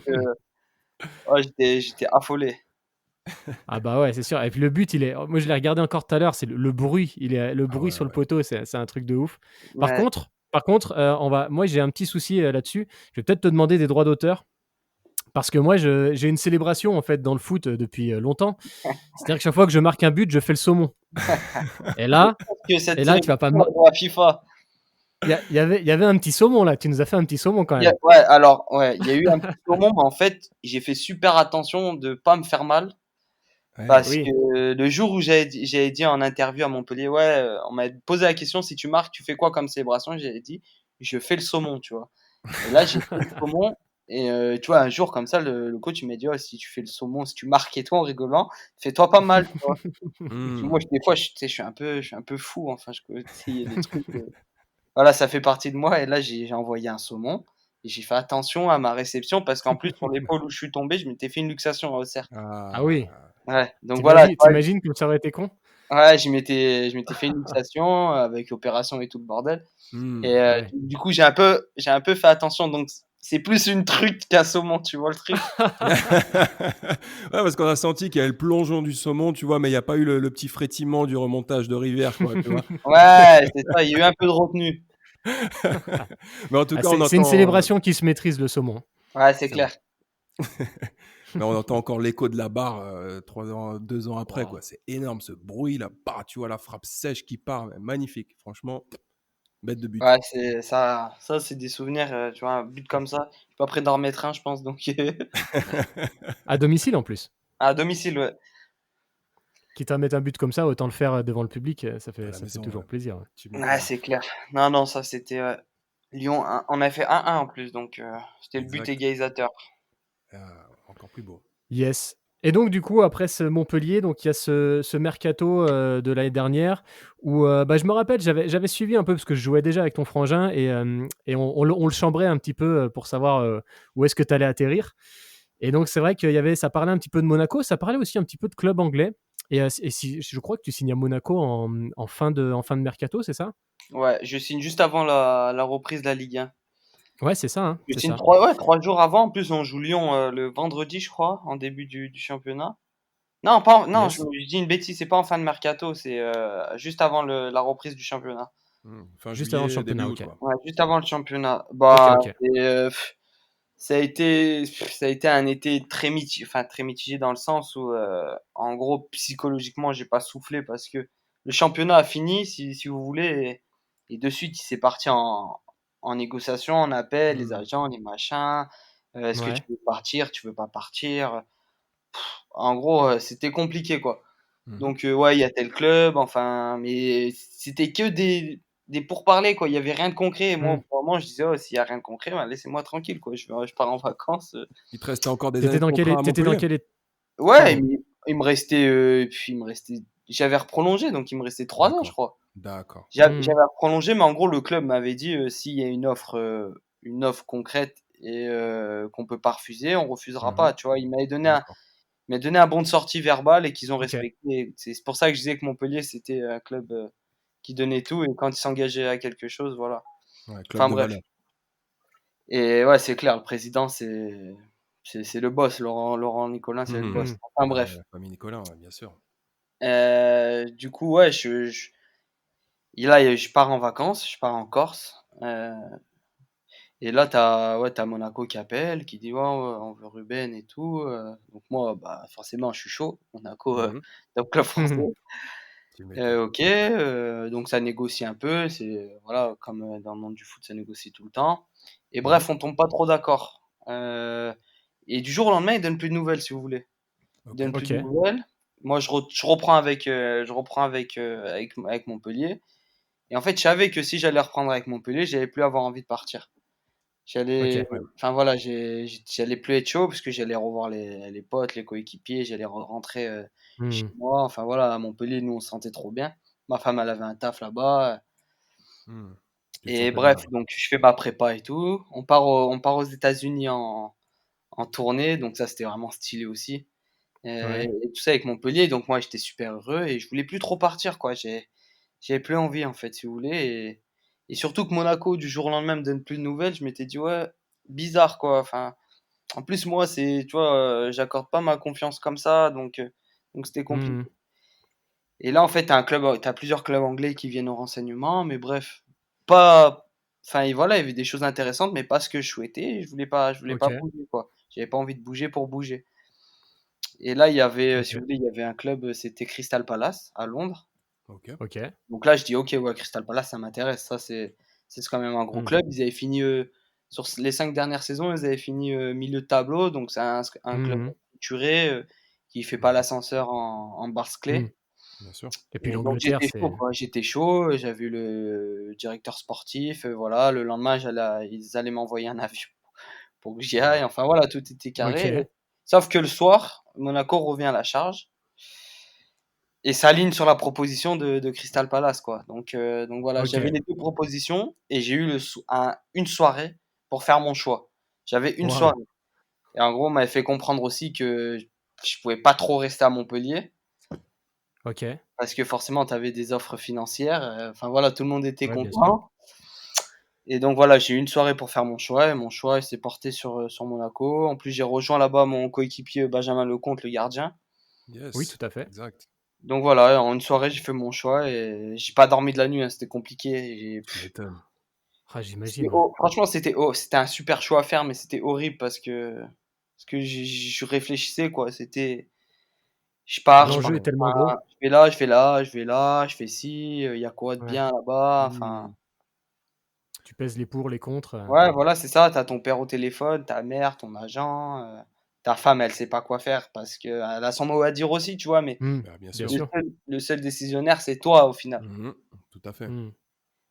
ouais, j'étais affolé. Ah bah, ouais, c'est sûr et puis le but, moi je l'ai regardé encore tout à l'heure, c'est le bruit, le Ah bruit sur le ouais. poteau, c'est un truc de ouf. Ouais. Par contre, moi j'ai un petit souci, là-dessus. Je vais peut-être te demander des droits d'auteur parce que moi j'ai une célébration en fait dans le foot, depuis, longtemps. C'est-à-dire que chaque fois que je marque un but, je fais le saumon et Je là pense que cette tu vas pas célébration, me elle doit à FIFA. il y avait un petit saumon là, tu nous as fait un petit saumon quand même. Ouais, alors, ouais, il y a eu un petit moment, mais en fait, j'ai fait super attention de pas me faire mal Ouais. parce Oui. que le jour où j'avais dit en interview à Montpellier: «Ouais», on m'a posé la question: «Si tu marques, tu fais quoi comme célébration?» J'avais dit: «Je fais le saumon», tu vois? Et là, j'ai fait le saumon et tu vois, un jour comme ça, le coach il m'a dit: «Ouais, si tu fais le saumon, si tu marques et tout en rigolant, fais-toi pas mal», tu vois? Et puis moi, Mmh. des fois, tu sais, je suis un peu fou, enfin, tu sais, il y a des trucs, voilà, ça fait partie de moi et là, j'ai envoyé un saumon et j'ai fait attention à ma réception parce qu'en plus, sur l'épaule où je suis tombé, je m'étais fait une luxation à Auxerre. Ah oui. Ah. Ouais, donc voilà, tu T'imagines vois? imagines comme ça aurait été con? Ouais, je m'étais fait une luxation avec opération et tout le bordel et Ouais. du coup, j'ai un peu fait attention donc c'est plus une truite qu'un saumon, tu vois le truc? Ouais, parce qu'on a senti qu'il y avait le plongeon du saumon, tu vois? Mais il y a pas eu le petit frétillement du remontage de rivière, quoi, tu vois? Ouais, c'est ça, il y a eu un peu de retenue. Mais en tout Ah, cas, on c'est une entend, célébration qui se maîtrise, le saumon. Ouais, c'est c'est vrai. clair. Mais on entend encore l'écho de la barre, 3 ans 2 ans après, Waouh. quoi. C'est énorme ce bruit là, bah, tu vois la frappe sèche qui part, magnifique. Franchement, Bête de but. Ouais, c'est ça c'est des souvenirs, tu vois? Un but comme ça, je suis pas prêt d'en remettre un, je pense, donc À domicile en plus. à domicile, ouais. Quitte à mettre un but comme ça, autant le faire devant le public, ça À la fait maison, toujours ouais. plaisir. Ouais. Tu Ouais, m'étonnes. c'est clair. Non, non, ça c'était, Lyon on a fait 1-1 en plus, donc c'était le but Exact. égalisateur. Encore plus beau. Yes. Et donc du coup, après ce Montpellier, donc il y a ce mercato de l'année dernière où bah, je me rappelle, j'avais suivi un peu parce que je jouais déjà avec ton frangin et on le chambrait un petit peu pour savoir où est-ce que tu allais atterrir. Et donc c'est vrai ça parlait un petit peu de Monaco, ça parlait aussi un petit peu de club anglais. Et je crois que tu signes à Monaco en fin de mercato, c'est ça? Ouais, je signe juste avant la reprise de la Ligue 1. Ouais, c'est ça, hein, Je c'est signe ça. 3 jours avant. En plus, on joue Lyon, le vendredi, je crois, en début du championnat. Non, pas en non, Yes. je dis une bêtise, c'est pas en fin de mercato, c'est, juste avant la reprise du championnat. Fin Juste avant le juillet, début championnat, août, ok. Ouais, juste avant le championnat. Ok, Bah, ok. et ça a été un été très mitigé dans le sens où, en gros, psychologiquement, j'ai pas soufflé parce que le championnat a fini, si vous voulez, et de suite, il s'est parti en négociation, en appel, les Mmh. agents, les machins. Est-ce que tu Ouais. veux partir? Tu veux pas partir? En gros, c'était compliqué, quoi. Mmh. Donc ouais, il y a tel club, enfin, mais c'était que des pourparlers, quoi. Il y avait rien de concret et moi, Hmm. pour le moment, je disais: «Oh, s'il y a rien de concret, ben, laissez-moi tranquille, quoi. Je pars en vacances». Il te restait encore des T'étais années de dans quel, contrat à t'étais dans Montpellier? quel, Ouais, pardon. il me restait, puis il me restait j'avais reprolongé, donc il me restait 3 ans, je D'accord. crois. D'accord. Hmm. J'avais reprolongé, mais en gros, le club m'avait dit, s'il y a une offre concrète et qu'on peut pas refuser, on refusera Mmh. pas, tu vois? D'accord. Il m'a donné un bon de sortie verbal et qu'ils ont Ok. respecté. C'est pour ça que je disais que Montpellier, c'était un club, qui donnait tout et quand il s'engageait à quelque chose, voilà. Ouais, club Enfin de bref. valeur. Et ouais, c'est clair, le président, c'est le boss. Laurent Nicolin, c'est le Mmh. boss. Hmm. Enfin Ouais, bref. la famille Nicolin, ouais, bien sûr. Du coup, ouais, et là, je pars en vacances, je pars en Corse. Et là, t'as Monaco qui appelle, qui dit: «Ouais, ouais, on veut Ruben et tout», donc moi, bah, forcément, je suis chaud. Monaco, Mmh. top club français. Hmm. Tu m'étonnes. OK, donc ça négocie un peu, voilà, comme, dans le monde du foot, ça négocie tout le temps et Mmh. bref, on tombe pas trop d'accord, et du jour au lendemain, ils donnent plus de nouvelles, si vous voulez. Ils OK. donnent plus de Ok. nouvelles. Moi, je reprends avec Montpellier et en fait, je savais que si j'allais reprendre avec Montpellier, j'allais plus avoir envie de partir. Ok. Incroyable. Enfin voilà, j'allais plus être chaud parce que j'allais revoir les potes, les coéquipiers, j'allais rentrer, chez Hmm. moi. Enfin voilà, à Montpellier, nous, on se sentait trop bien. Ma femme, elle avait un taf là-bas, Mmh. Tu te et sentais bien bref, là-bas. donc je fais ma prépa et tout. On part aux États-Unis en tournée, donc ça, c'était vraiment stylé aussi, Ouais. et tout ça avec Montpellier. Donc moi, j'étais super heureux et je voulais plus trop partir, quoi. J'avais plus envie, en fait, si vous voulez, et surtout que Monaco, du jour au lendemain, me donne plus de nouvelles. Je m'étais dit: «Ouais, bizarre, quoi». Enfin, en plus, moi, tu vois, j'accorde pas ma confiance comme ça, donc c'était compliqué. Hmm. Et là, en fait, tu plusieurs clubs anglais qui viennent au renseignement, mais bref, pas enfin, et voilà, il y avait des choses intéressantes, mais pas ce que je souhaitais. Je voulais pas Ok. bouger, quoi. J'avais pas envie de bouger pour bouger. Et là, il y avait, si Ok. vous voulez, il y avait un club, c'était Crystal Palace à Londres. OK. Ok. Donc là, je dis: «OK, ouais, Crystal Palace, ça m'intéresse». Ça, c'est quand même un gros Hmm. club. Ils avaient fini, sur les 5 dernières saisons, ils avaient fini, milieu de tableau, donc c'est un club Hmm. structuré, qui fait pas D'accord. l'ascenseur en Hmm. Barclay. Bien sûr. Et puis Et donc l'Angleterre, j'étais chaud, c'est. quoi, j'étais chaud, j'avais vu le directeur sportif, voilà, le lendemain, ils allaient m'envoyer un avion pour que j'y aille, Waouh. enfin voilà, tout était carré. Ok. Sauf que le soir, Monaco revient à la charge et s'aligne sur la proposition de Crystal Palace, quoi. Donc voilà, Ok. j'avais les 2 propositions et j'ai eu une soirée pour faire mon choix. J'avais une Waouh. soirée et en gros, on m'avait fait comprendre aussi que je pouvais pas trop rester à Montpellier Ok. parce que forcément, tu avais des offres financières, enfin voilà, tout le monde était Ouais, bien sûr. content. Et donc voilà, j'ai eu une soirée pour faire mon choix et mon choix, il s'est porté sur Monaco. En plus, j'ai rejoint là-bas mon coéquipier Benjamin Lecomte, le gardien. Oui, Yes. tout à fait. Exact. Donc voilà, en une soirée, j'ai fait mon choix et j'ai pas dormi de la nuit, hein, c'était compliqué. Tu m'étonnes. Ah, j'imagine. Ouais. Franchement, c'était un super choix à faire, mais c'était horrible parce que je réfléchissais, quoi. Je pars, je pars L'enjeu est tellement gros. pas, je vais là, je vais là, je vais là, je fais ci, il y a quoi de Ouais. bien là-bas? Enfin, Mmh. Tu pèses les pour, les contre. Ouais, voilà, c'est ça. Tu as ton père au téléphone, ta mère, ton agent, ta femme, elle sait pas quoi faire parce qu'elle a son mot à dire aussi, tu vois? Mais Bah, bien Bien sûr. le sûr. seul décisionnaire, c'est toi, au final. Tout à fait. Mmh.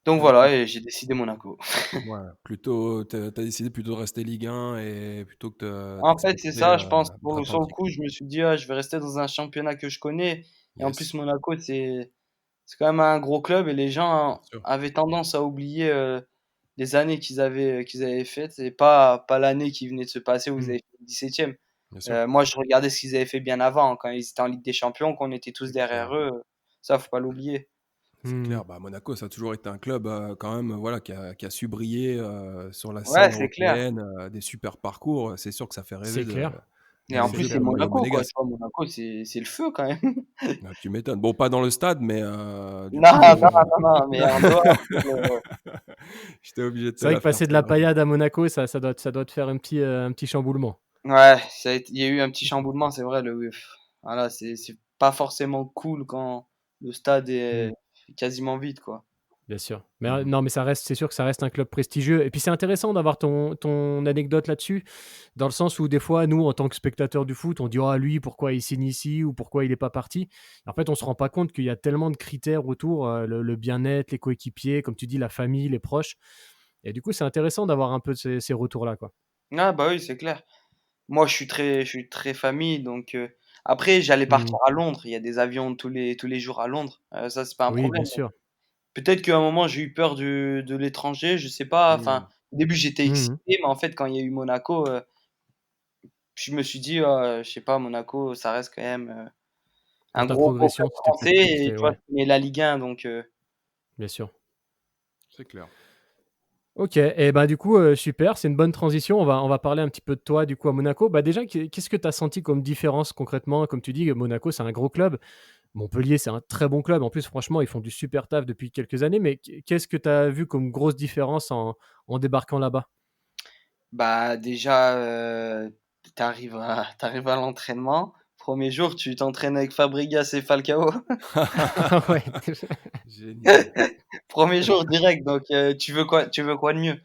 Donc Ouais, voilà et j'ai décidé Monaco. ouais, plutôt, tu as décidé plutôt de rester Ligue 1 et plutôt que En fait, c'est d'accepter, ça, je pense, sur le outre-Atlantique. coup, je me suis dit: «Ah, je vais rester dans un championnat que je connais» et en plus Yes, Monaco, c'est quand même un gros club et les bien gens sûr, avaient tendance à oublier, les années qu'ils avaient faites et pas l'année qui venait de se passer où ils Mmh. avaient fait 17e. bien sûr. Moi, je regardais ce qu'ils avaient fait bien avant, quand ils étaient en Ligue des Champions, qu'on était tous C'est clair. derrière eux, ça, faut pas l'oublier. C'est Mmh. clair, bah, Monaco, ça a toujours été un club, quand même, voilà, qui a su briller, sur la Ouais, scène c'est clair européenne, des super parcours, c'est sûr que ça fait rêver C'est clair. et en C'est plus, d'aller c'est clair. jouer au Monaco, quoi, tu Monégasque. vois? Monaco, c'est le feu quand même. Ah, tu m'étonnes. Bon, pas dans le stade, mais du Non, coup, non, non, non, mais en dehors, j'étais obligé de te C'est vrai la que faire passer de la celle-là. paillade à Monaco, ça doit te faire un petit chamboulement. ouais, il y a eu un petit chamboulement, c'est vrai, voilà, c'est pas forcément cool quand le stade Mmh. est quasiment vide, quoi. Bien sûr. Mais Mmh. non, mais c'est sûr que ça reste un club prestigieux. Et puis c'est intéressant d'avoir ton anecdote là-dessus, dans le sens où des fois, nous, en tant que spectateurs du foot, on dit ah lui, pourquoi il signe ici ou pourquoi il n'est pas parti. En fait, on se rend pas compte qu'il y a tellement de critères autour, le bien-être, les coéquipiers, comme tu dis, la famille, les proches. Et du coup, c'est intéressant d'avoir un peu de ces retours-là, quoi. Ah bah, oui, c'est clair. Moi, je suis très famille, donc après j'allais Mmh. partir à Londres. Il y a des avions tous les jours à Londres, ça, c'est pas un Oui, bien problème. sûr. Peut-être qu'à un moment, j'ai eu peur de l'étranger, je sais pas, Mmh. enfin, au début, j'étais Mmh. excité, mais en fait, quand il y a eu Monaco, je me suis dit: je sais pas, Monaco, ça reste quand même, Dans un ta gros progression, club c'était français peut-être plus et tu vois, ouais, je connais la Ligue 1 donc bien sûr. C'est clair. OK et bah, du coup, super, c'est une bonne transition. On va parler un petit peu de toi, du coup, à Monaco. Bah, déjà, qu'est-ce que tu as senti comme différence concrètement? Comme tu dis, Monaco, c'est un gros club. Montpellier, c'est un très bon club. En plus, franchement, ils font du super taf depuis quelques années. Mais qu'est-ce que tu as vu comme grosse différence en débarquant là-bas? bah, déjà, tu arrives à l'entraînement, 1er jour, tu t'entraînes avec Fabregas et Falcao. Ah ouais, déjà. Génial. 1er jour direct, donc tu veux quoi de mieux?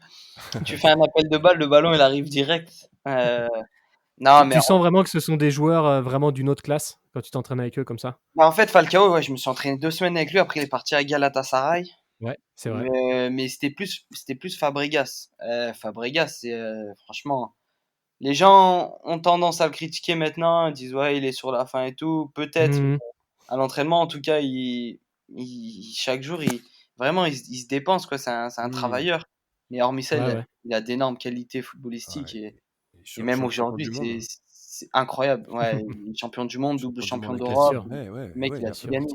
Tu fais un appel de balle, le ballon il arrive direct. Non Tu mais tu sens vraiment que ce sont des joueurs, vraiment d'une autre classe quand tu t'entraînes avec eux comme ça? en fait Falcao, ouais, je me suis entraîné 2 semaines avec lui, après il est parti à Galatasaray, Ouais, c'est vrai. mais c'était plus Fabregas. Fabregas, franchement, les gens ont tendance à le critiquer maintenant, ils disent: «Ouais, il est sur la fin et tout». Peut-être, Mmh. à l'entraînement en tout cas, chaque jour, il se dépense quoi, c'est un Mmh. travailleur. Mais hormis ça, Ouais, il a ouais. il a d'énormes qualités Ouais, footballistiques et même champion aujourd'hui, du monde, c'est hein. c'est incroyable. Ouais, il est champion du monde, double Champion du monde champion avec Bien d'Europe, sûr, l'Espagne. Ouais, le mec, ouais, il il a bien tout sûr. gagné.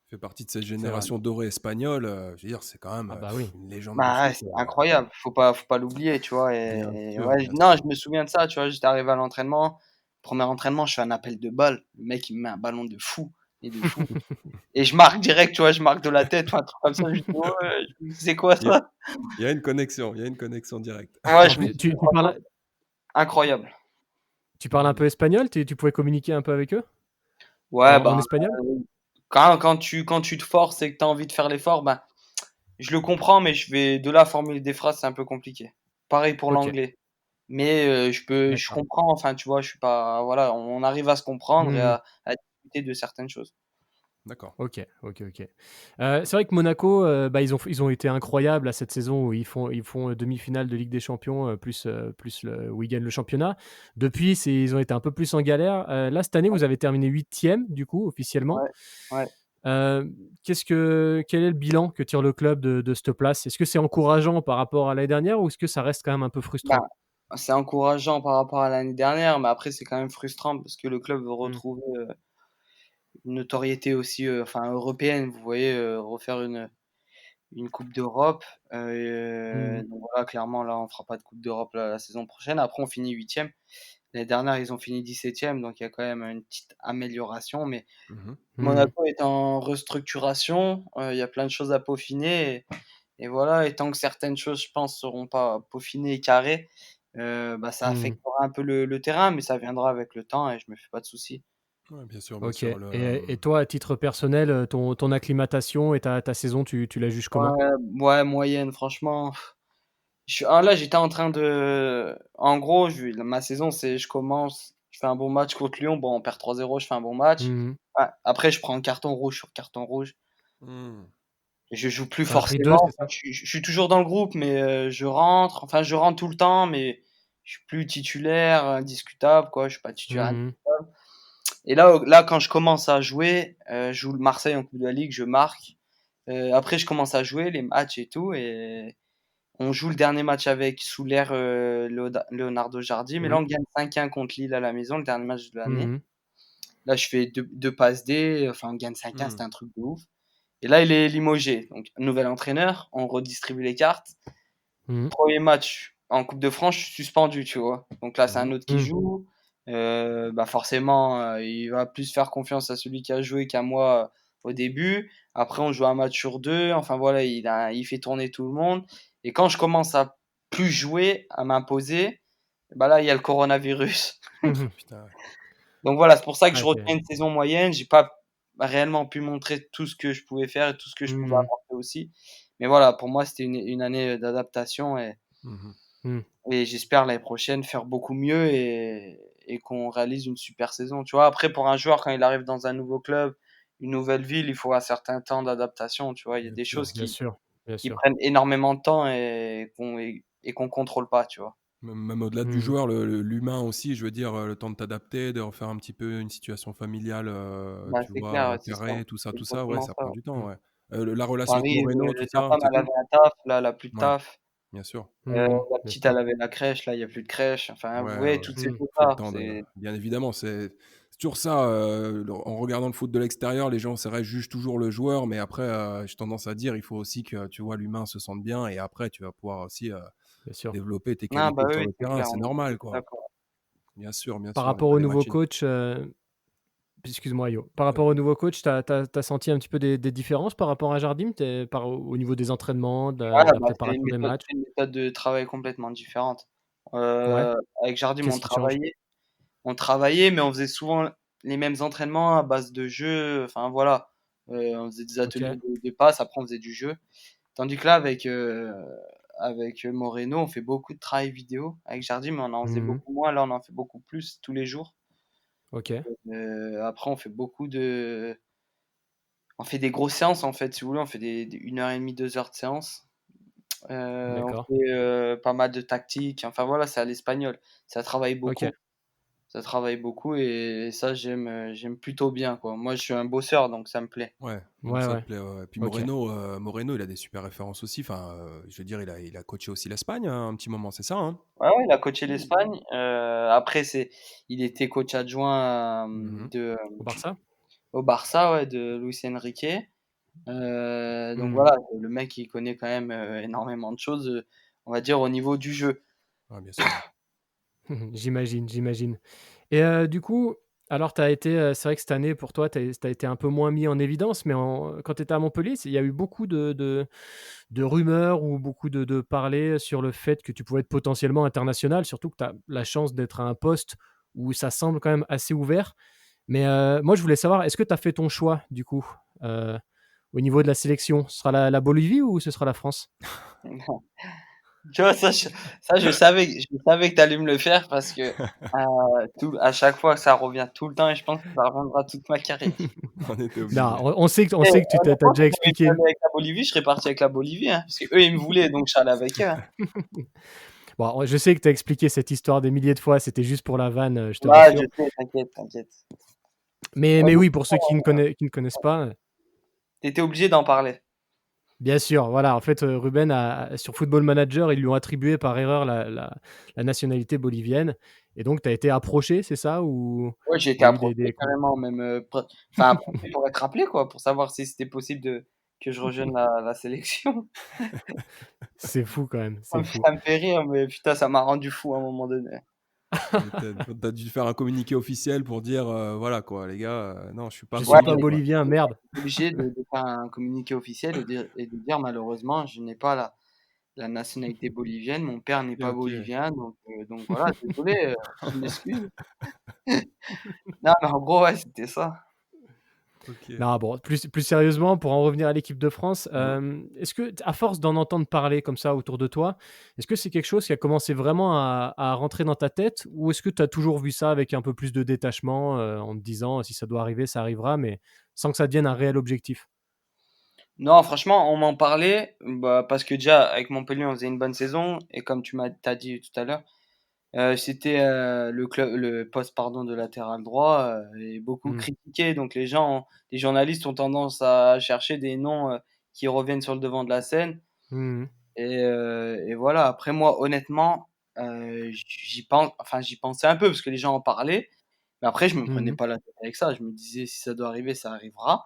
fait partie de cette C'est vrai. génération dorée espagnole, je veux dire, c'est quand même, Ah bah oui. une légende du Bah, ouais, foot, c'est incroyable, faut pas l'oublier, tu vois? bien Et sûr, ouais, bien non, je sûr. me souviens de ça, tu vois? J'étais arrivé à l'entraînement, premier entraînement, je fais un appel de balle, le mec, il me met un ballon de fou et de fou et je marque direct, tu vois? Je marque de la tête ou un truc comme ça, je dis: «Ouais», je dis: «C'est quoi Il y a ça?» il y a une connexion directe. Ouais, En je me plus, dis: tu «Franchement, parles incroyable». tu parles un peu espagnol? Tu pouvais communiquer un peu avec eux? En Ouais, en ben, espagnol? quand tu te forces et que tu as envie de faire l'effort, ben, je le comprends, mais de là à formuler des phrases, c'est un peu compliqué. Pareil pour OK, l'anglais. Mais je d'accord. comprends, enfin, tu vois? Je suis pas voilà, on arrive à se comprendre et Mmh. à discuter de certaines choses. D'accord. OK, OK, OK. C'est vrai que Monaco, bah, ils ont été incroyables à cette saison où ils font demi-finale de Ligue des Champions, plus le où ils gagnent le championnat. Depuis, ils ont été un peu plus en galère. Là, cette année, vous avez terminé 8e du coup, officiellement. Ouais, ouais. Quel est le bilan que tire le club de cette place? Est-ce que c'est encourageant par rapport à l'année dernière ou est-ce que ça reste quand même un peu Bah, frustrant? c'est encourageant par rapport à l'année dernière, mais après c'est quand même frustrant parce que le club veut Mmh. retrouver, une notoriété aussi, enfin européenne. Vous voyez, refaire une coupe d'Europe, Mmh. donc voilà, clairement là, on fera pas de coupe d'Europe la saison prochaine. Après on finit 8e. L'année dernière, ils ont fini 17e, donc il y a quand même une petite amélioration, mais Mmh. Mmh. Monaco est en restructuration, il y a plein de choses à peaufiner et voilà et tant que certaines choses, je pense, seront pas peaufinées et carrées, bah, ça Mmh. affectera un peu le terrain, mais ça viendra avec le temps et je me fais pas de soucis. Ouais, bien OK sûr, et toi, à titre personnel, ton acclimatation et ta saison, tu la juges comment? Ouais, ouais, moyenne franchement, Là, j'étais en train de. En gros, ma saison, c'est je commence, je fais un bon match contre Lyon. Bon, on perd 3-0, je fais un bon match. Mhm. Ouais, après, je prends un carton rouge sur carton rouge. Hmm. Et je joue plus T'en as pris 2, forcément. c'est ça? Enfin, je suis toujours dans le groupe, mais je rentre. Enfin, je rentre tout le temps, mais je suis plus titulaire, indiscutable, quoi. Je suis pas titulaire. Mhm. Et là, quand je commence à jouer, je joue le Marseille en Coupe de la Ligue, je marque. Après, je commence à jouer les matchs et tout. Et on joue le dernier match avec sous l'ère Leonardo Jardim. Mais là, Oui. on gagne 5-1 contre Lille à la maison, le dernier match de l'année. Mhm. Là, je fais deux passes D. Enfin, on gagne 5-1, Hmm. c'était un truc de ouf. Et là, il est limogé. Donc, nouvel entraîneur, on redistribue les cartes. Mhm. Premier match en Coupe de France, je suis suspendu, tu vois. Donc là, c'est un autre qui Mhm. joue. Bah forcément, il va plus faire confiance à celui qui a joué qu'à moi au début. Après, on joue un match sur 2. Enfin voilà, il fait tourner tout le monde. Et quand je commence à plus jouer, à m'imposer, bah là, il y a le coronavirus. Mhm. Putain, ouais. Donc voilà, c'est pour ça que je Ah, retiens une saison moyenne. J'ai pas réellement pu montrer tout ce que je pouvais faire et tout ce que je pouvais Mhm. apporter aussi. Mais voilà, pour moi, c'était une année d'adaptation Mhm. Mhm. et j'espère l'année prochaine faire beaucoup mieux et qu'on réalise une super saison. Tu vois, après, pour un joueur, quand il arrive dans un nouveau club, une nouvelle ville, il faut un certain temps d'adaptation. Tu vois, il y a Bien des sûr. choses Bien sûr, bien qui sûr. prennent énormément de temps et qu'on contrôle pas, tu vois. Même au-delà du Mhm. joueur, l'humain aussi, je veux dire, le temps de t'adapter, de refaire un petit peu une situation familiale, Bah, tu c'est vois, clair, ouais, c'est ça. altérée, C'est tout ça, ouais, exactement ça ça. prend du temps, Mhm. ouais. La relation avec Paris, Moreno, tout sa ça, femme, c'est elle cool? avait un taf, là, elle a plus de Ouais, taf. bien sûr. Mhm. La Bien petite, elle sûr. avait la crèche, là, il y a plus de crèche. Enfin, vous Ouais, voyez, ouais, toutes ces Mhm. faut le choses-là, temps de c'est bien évidemment, c'est toujours ça, en regardant le foot de l'extérieur, les gens, c'est vrai, jugent toujours le joueur, mais après, j'ai tendance à dire, il faut aussi que, tu vois, l'humain se sente bien et après tu vas pouvoir aussi, Bien sûr. développer tes non, bah qualités sur oui, le c'est terrain, clair, c'est on est normal, complètement quoi. d'accord. Bien Par sûr, il rapport faut au les nouveau matchs. coach, excuse-moi Yo, par rapport au nouveau coach, t'as senti un petit peu des différences par rapport à Jardim, au niveau des entraînements, Ouais, de la bah, préparation des matchs? c'est une méthode de travail complètement différente. Ouais. Avec Jardim, Qu'est-ce qui change? on travaillait, mais on faisait souvent les mêmes entraînements à base de jeux, enfin voilà. On faisait des ateliers OK. de passes, après on faisait du jeu. Tandis que là, avec Moreno, on fait beaucoup de travail vidéo. Avec Jardim, on en faisait Mmh. beaucoup moins. Là, on en fait beaucoup plus tous les jours. OK. Après, on fait des grosses séances en fait, si vous voulez. On fait des 1 heure et demie, 2 heures de séance. On D'accord. fait pas mal de tactiques. Enfin voilà, c'est à l'espagnol. Ça travaille OK. beaucoup. Ça travaille beaucoup et ça, j'aime plutôt bien, quoi. Moi, je suis un bosseur, donc ça me plaît. Ouais, donc Ouais, ça te ouais. plaît, ouais, ouais. Puis OK. Moreno, il a des super références aussi. Enfin, je veux dire, il a coaché aussi l'Espagne, hein, un petit moment, c'est ça, hein? Ouais, ouais, il a coaché l'Espagne. Après, il était coach adjoint Mmh. Au Barça? au Barça, ouais, de Luis Enrique. Donc Mmh. voilà, le mec, il connaît quand même énormément de choses, on va dire, au niveau du jeu. Ouais, bien sûr. J'imagine, j'imagine. Et du coup, alors tu as été, c'est vrai que cette année pour toi, tu as été un peu moins mis en évidence, mais quand tu étais à Montpellier, il y a eu beaucoup de rumeurs ou beaucoup de parler sur le fait que tu pouvais être potentiellement international, surtout que tu as la chance d'être à un poste où ça semble quand même assez ouvert. Mais moi, je voulais savoir, est-ce que tu as fait ton choix du coup, au niveau de la sélection? Ce sera la Bolivie ou ce sera la France? Tu vois, je savais que tu allais me le faire parce que, à chaque fois, ça revient tout le temps et je pense que ça reviendra toute ma carrière. On était Non, obligé. on Et sait que tu tu honnêtement, déjà si j'avais pu expliqué. aller avec la Bolivie, je serais parti avec la Bolivie, hein, parce qu'eux, ils me voulaient, donc je serais allé avec eux, hein. Bon, je sais que tu as expliqué cette histoire des milliers de fois, c'était juste pour la vanne, je te Ouais, je rassure. sais, t'inquiète, t'inquiète. Mais Honnêtement, oui, pour ceux qui ne connaissent pas, tu étais obligé d'en parler. bien sûr, voilà, en fait, Ruben sur Football Manager, ils lui ont attribué par erreur la nationalité bolivienne et donc tu as été approché, c'est ça? Ou Ouais, j'ai été il y a eu approché des carrément, même, enfin approché pour être appelé, quoi, pour savoir si c'était possible que je rejoigne la sélection. c'est fou quand même, c'est fou. Ça me fait rire, mais putain, ça m'a rendu fou à un moment donné. Tu m'étonnes. Tu as dû faire un communiqué officiel pour dire, voilà quoi, les gars, non, je suis pas Je suis Ouais, pas bolivien, quoi. bolivien, merde. j'étais obligé de faire un communiqué officiel et de dire: «Malheureusement, je n'ai pas la nationalité bolivienne, mon père n'est OK, pas OK. bolivien, donc voilà, désolé, je m'excuse». Non, mais en gros, ouais, c'était ça. Ok. Non, bon, plus sérieusement, pour en revenir à l'équipe de France, est-ce que, à force d'en entendre parler comme ça autour de toi, est-ce que c'est quelque chose qui a commencé vraiment à rentrer dans ta tête, ou est-ce que tu as toujours vu ça avec un peu plus de détachement, en te disant si ça doit arriver, ça arrivera, mais sans que ça devienne un réel objectif? Non, franchement, on m'en parlait, bah, parce que déjà avec Montpellier, on faisait une bonne saison et comme tu as dit tout à l'heure, c'était, le poste, pardon, de latéral droit, est beaucoup Mmh. critiqué, donc les journalistes ont tendance à chercher des noms, qui reviennent sur le devant de la scène Mmh mh. et voilà. Après moi, honnêtement, j'y pensais un peu parce que les gens en parlaient, mais après je me prenais Mmh. pas la tête avec ça. Je me disais: «Si ça doit arriver, ça arrivera»,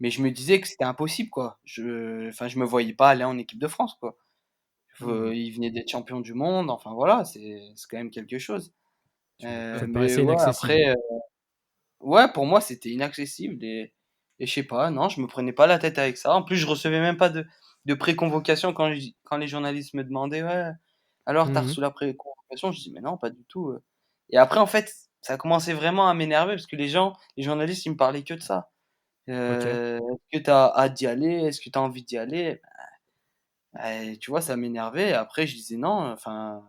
mais je me disais que c'était impossible, quoi. Je me voyais pas aller en équipe de France, quoi. Mmh. Ils venaient d'être champions du monde, enfin voilà, c'est quand même quelque chose. Tu m'étonnes. Ça te Mais paraissait ouais, inaccessible. après, ouais, pour moi, c'était inaccessible et je sais pas, non, je me prenais pas la tête avec ça. En plus, je recevais même pas de préconvocation quand les journalistes me demandaient: «Ouais, alors tu as Mmh mh. reçu la préconvocation?» Je dis: «Mais non, pas du tout». Et après, en fait, ça commençait vraiment à m'énerver parce que les journalistes, ils me parlaient que de ça. OK. «Est-ce que tu as hâte d'y aller? Est-ce que tu as envie d'y aller?» Tu vois, ça m'énervait et après je disais: «Non, enfin,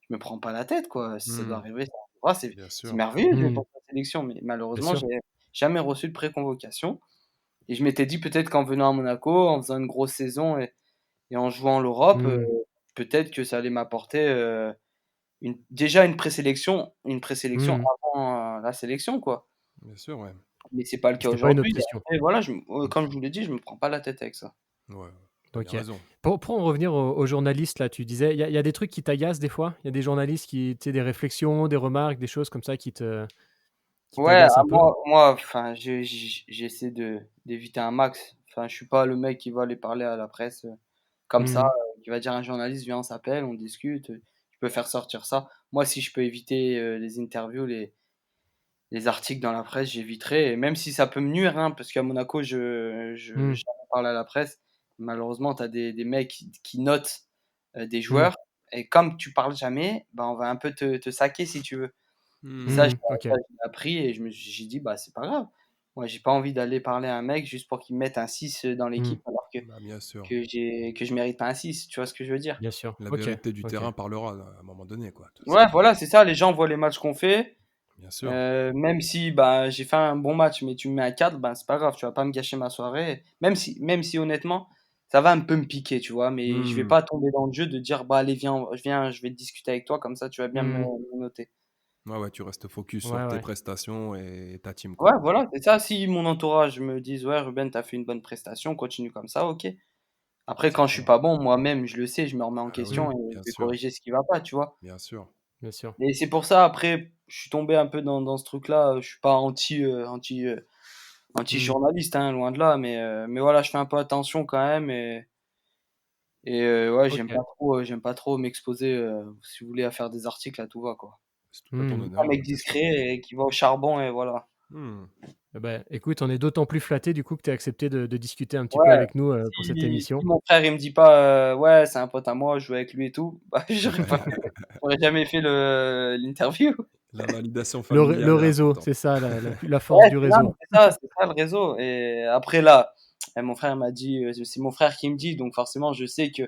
je me prends pas la tête, quoi. Si ça doit Mmh. arriver, ça arrivera. Bien C'est sûr. merveilleux de Mmh. jouer la sélection», mais Bien malheureusement, sûr. j'ai jamais reçu de préconvocation et je m'étais dit peut-être qu'en venant à Monaco, en faisant une grosse saison et en jouant l'Europe, Mmh. peut-être que ça allait m'apporter, déjà une présélection Mmh. avant, la sélection, quoi. Bien sûr, ouais. Mais c'est pas le cas C'était pas une aujourd'hui. obsession. Après voilà, comme je vous l'ai dit, je me prends pas la tête avec ça. Ouais, tu bien OK. raison. Pour en revenir aux journalistes là, tu disais, il y a des trucs qui t'agacent des fois? Il y a des journalistes qui, tu sais, des réflexions, des remarques, des choses comme ça qui Ouais, t'agacent un peu? enfin, j'essaie d'éviter un max. Enfin, je suis pas le mec qui va aller parler à la presse, comme ça, Mmh. qui va dire à un journaliste: «Viens, on s'appelle, on discute», je peux faire sortir ça. Moi, si je peux éviter, les interviews, les articles dans la presse, j'éviterai et même si ça peut me nuire, hein, parce qu'à Monaco, je Mmh. jamais parlé à la presse. Malheureusement, tu as des mecs qui notent, des Mmh. joueurs et comme tu parles jamais, bah, on va un peu te saquer si tu veux. Et Mmh. ça, OK. je l'ai appris et j'ai dit: «Bah, c'est pas grave. Moi, j'ai pas envie d'aller parler à un mec juste pour qu'il me mette un 6 dans Mmh. l'équipe alors Bah, bien sûr. que je mérite pas un 6». Tu vois ce que je veux dire? Bien sûr. La OK. vérité du OK. terrain parlera à un moment donné, quoi. Ouais, voilà, c'est ça, les gens voient les matchs qu'on fait, Bien sûr. même si, bah, j'ai fait un bon match, mais tu me mets un 4, ben, c'est pas grave, tu vas pas me gâcher ma soirée. Même si honnêtement, ça va un peu me piquer, tu vois? Mais je vais Mmh. pas tomber dans le jeu de dire: «Bah, allez, viens, je vais discuter avec toi, comme ça tu vas bien Mmh. me noter». Ouais, ouais, tu restes focus Ouais, sur tes ouais. prestations et ta team, Ouais, quoi. voilà, c'est ça. Si mon entourage me dise: «Ouais, Ruben, tu as fait une bonne prestation, continue comme ça», OK. Après, C'est quand je suis clair. pas bon, moi-même, je le sais, je me remets en Ah oui, question Mmh. et je bien vais sûr, corriger ce qui va pas, tu vois? bien sûr. Bien sûr. Et c'est pour ça, après, je suis tombé un peu dans ce truc-là, je suis pas Mmh. anti-journaliste, hein, loin de là, mais voilà, je fais un peu attention quand même et ouais, OK. j'aime pas trop m'exposer, si vous voulez, à faire des articles à tout va, quoi. C'est tout à ton Mmh. Un honneur, mec bien sûr. discret et qui va au charbon et voilà. Mmh. Eh bah, écoute, on est d'autant plus flattés du coup que tu as accepté de discuter un petit peu Ouais, avec nous, pour cette si émission. mon frère, il me dit pas, «Ouais, c'est un pote à moi, je joue avec lui et tout», bah, j'aurais jamais fait l'interview. La validation Le familiale est réseau, importante. c'est ça la force Ouais, du non, mais réseau. c'est ça le réseau et après là, mon frère m'a dit, c'est mon frère qui me dit, donc forcément je sais que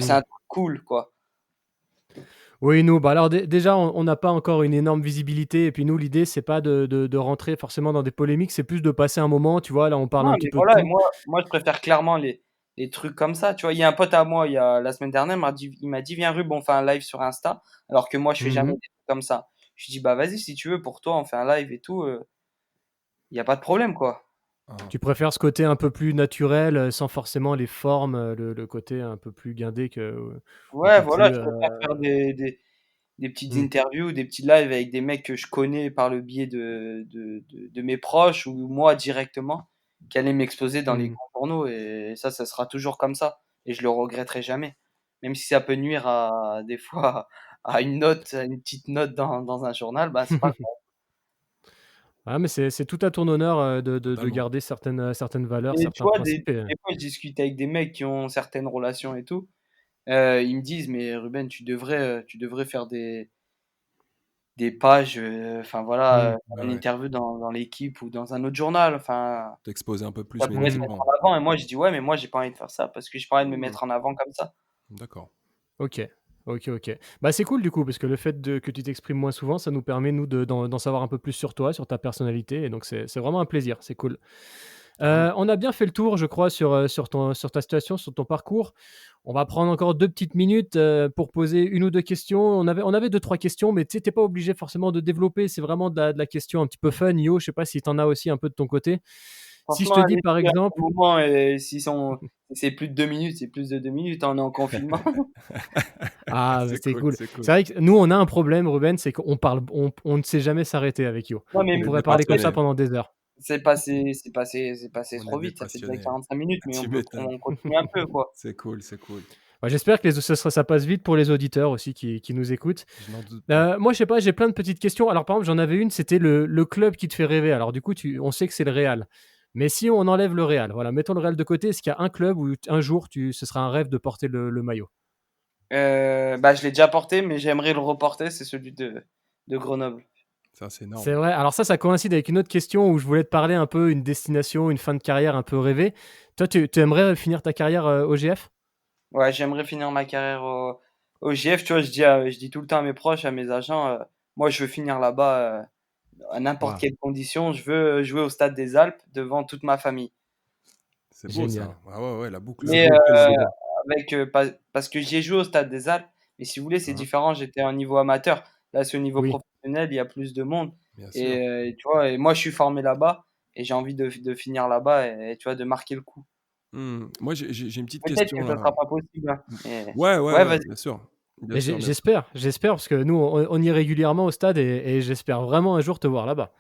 c'est Mmh. un truc cool, quoi. Oui, nous, bah, alors déjà, on n'a pas encore une énorme visibilité et puis nous, l'idée, c'est pas de rentrer forcément dans des polémiques, c'est plus de passer un moment, tu vois? Là, on parle Non, un petit mais peu de voilà et tout. moi je préfère clairement les trucs comme ça, tu vois? Il y a un pote à moi, il y a la semaine dernière, il m'a dit: «Viens Rub, on fait un live sur Insta», alors que moi je fais jamais Mmh. des trucs comme ça. Je lui dis: «Bah, vas-y si tu veux, pour toi, on fait un live et tout, il y a pas de problème, quoi». Hein. Tu préfères ce côté un peu plus naturel, sans forcément les formes, le côté un peu plus guindé que ou Ouais, tu voilà, dis, je préfère faire des petites mmh, interviews, des petits lives avec des mecs que je connais par le biais de mes proches ou moi directement, qu'aller m'exposer dans les mmh. grands journaux et ça sera toujours comme ça et je le regretterai jamais. Même si ça peut nuire à des fois à une petite note dans un journal, bah, c'est pas grave. Ah, mais c'est tout à ton honneur, de Totalement. garder certaines valeurs, Et tu certains vois, principes et des fois, je discute avec des mecs qui ont certaines relations et tout, ils me disent: «Mais Ruben, tu devrais faire des pages, enfin voilà, Mmh. Ouais, une ouais. interview dans l'équipe ou dans un autre journal, enfin, T'exposer un peu plus ça pourrait se Mmh. mettre médiatiquement. en avant et moi je dis: «Ouais, mais moi j'ai pas envie de faire ça parce que j'ai pas envie de me Mmh. mettre en avant comme ça». D'accord. OK. OK, OK. Bah, c'est cool du coup, parce que le fait que tu t'exprimes moins souvent, ça nous permet nous d'en savoir un peu plus sur toi, sur ta personnalité et donc c'est vraiment un plaisir, c'est cool. Mmh. On a bien fait le tour, je crois, sur ta situation, sur ton parcours. On va prendre encore 2 petites minutes, pour poser une ou 2 questions. On avait 2-3 questions, mais tu sais, tu pas obligé forcément de développer, c'est vraiment de la question un petit peu fun. Yo, je sais pas si tu en as aussi un peu de ton côté? Si je Franchement, te dis par allez-y à tout exemple moment, si c'est plus de 2 minutes, c'est plus de 2 minutes, hein, on est en confinement. ah, bah, C'est c'est cool, cool. c'est cool. C'est vrai que nous, on a un problème, Ruben, c'est qu'on parle on ne sait jamais s'arrêter avec Yo. Non, mais On On est pourrait des parler comme ça passionnés. pendant des heures. c'est passé On est trop des vite, ça fait déjà passionnés. 45 minutes, mais Tu m'étonnes. on continue un peu, quoi. C'est cool, c'est cool. Bah, j'espère que ça passe vite pour les auditeurs aussi qui nous écoutent. Je n'en doute pas. Moi, je sais pas, j'ai plein de petites questions. Alors, par exemple, j'en avais une, c'était le club qui te fait rêver. Alors, du coup, on sait que c'est le Real. Mais si on enlève le Real, voilà, mettons le Real de côté, est-ce qu'il y a un club où un jour, ce sera un rêve de porter le maillot? Bah, je l'ai déjà porté, mais j'aimerais le reporter, c'est celui de Grenoble. Ça, c'est C'est énorme. vrai. Alors ça coïncide avec une autre question où je voulais te parler un peu une destination, une fin de carrière un peu rêvée. Toi, tu aimerais finir ta carrière au GF? Ouais, j'aimerais finir ma carrière au GF, tu vois, je dis tout le temps à mes proches, à mes agents, moi je veux finir là-bas, à n'importe Waouh, quelle condition, je veux jouer au Stade des Alpes devant toute ma famille. C'est beau génial. ça. Ah ouais, ouais, la boucle C'est Mais beau, bouclée. c'est beau. parce que j'y ai joué au Stade des Alpes, mais si vous voulez, c'est Hein, différent, j'étais à un niveau amateur. Là, c'est au niveau Oui. professionnel, il y a plus de monde bien sûr. et tu vois? Et moi, je suis formé là-bas et j'ai envie de finir là-bas et tu vois? De marquer le coup. Moi, j'ai une petite Peut-être question que ça là. sera pas possible, hein, Mmh. mais Ouais, ouais, ouais, ouais, vas-y. bien sûr. Bien Mais sûr, bien sûr. j'espère parce que nous, on y est régulièrement au stade et j'espère vraiment un jour te voir là-bas.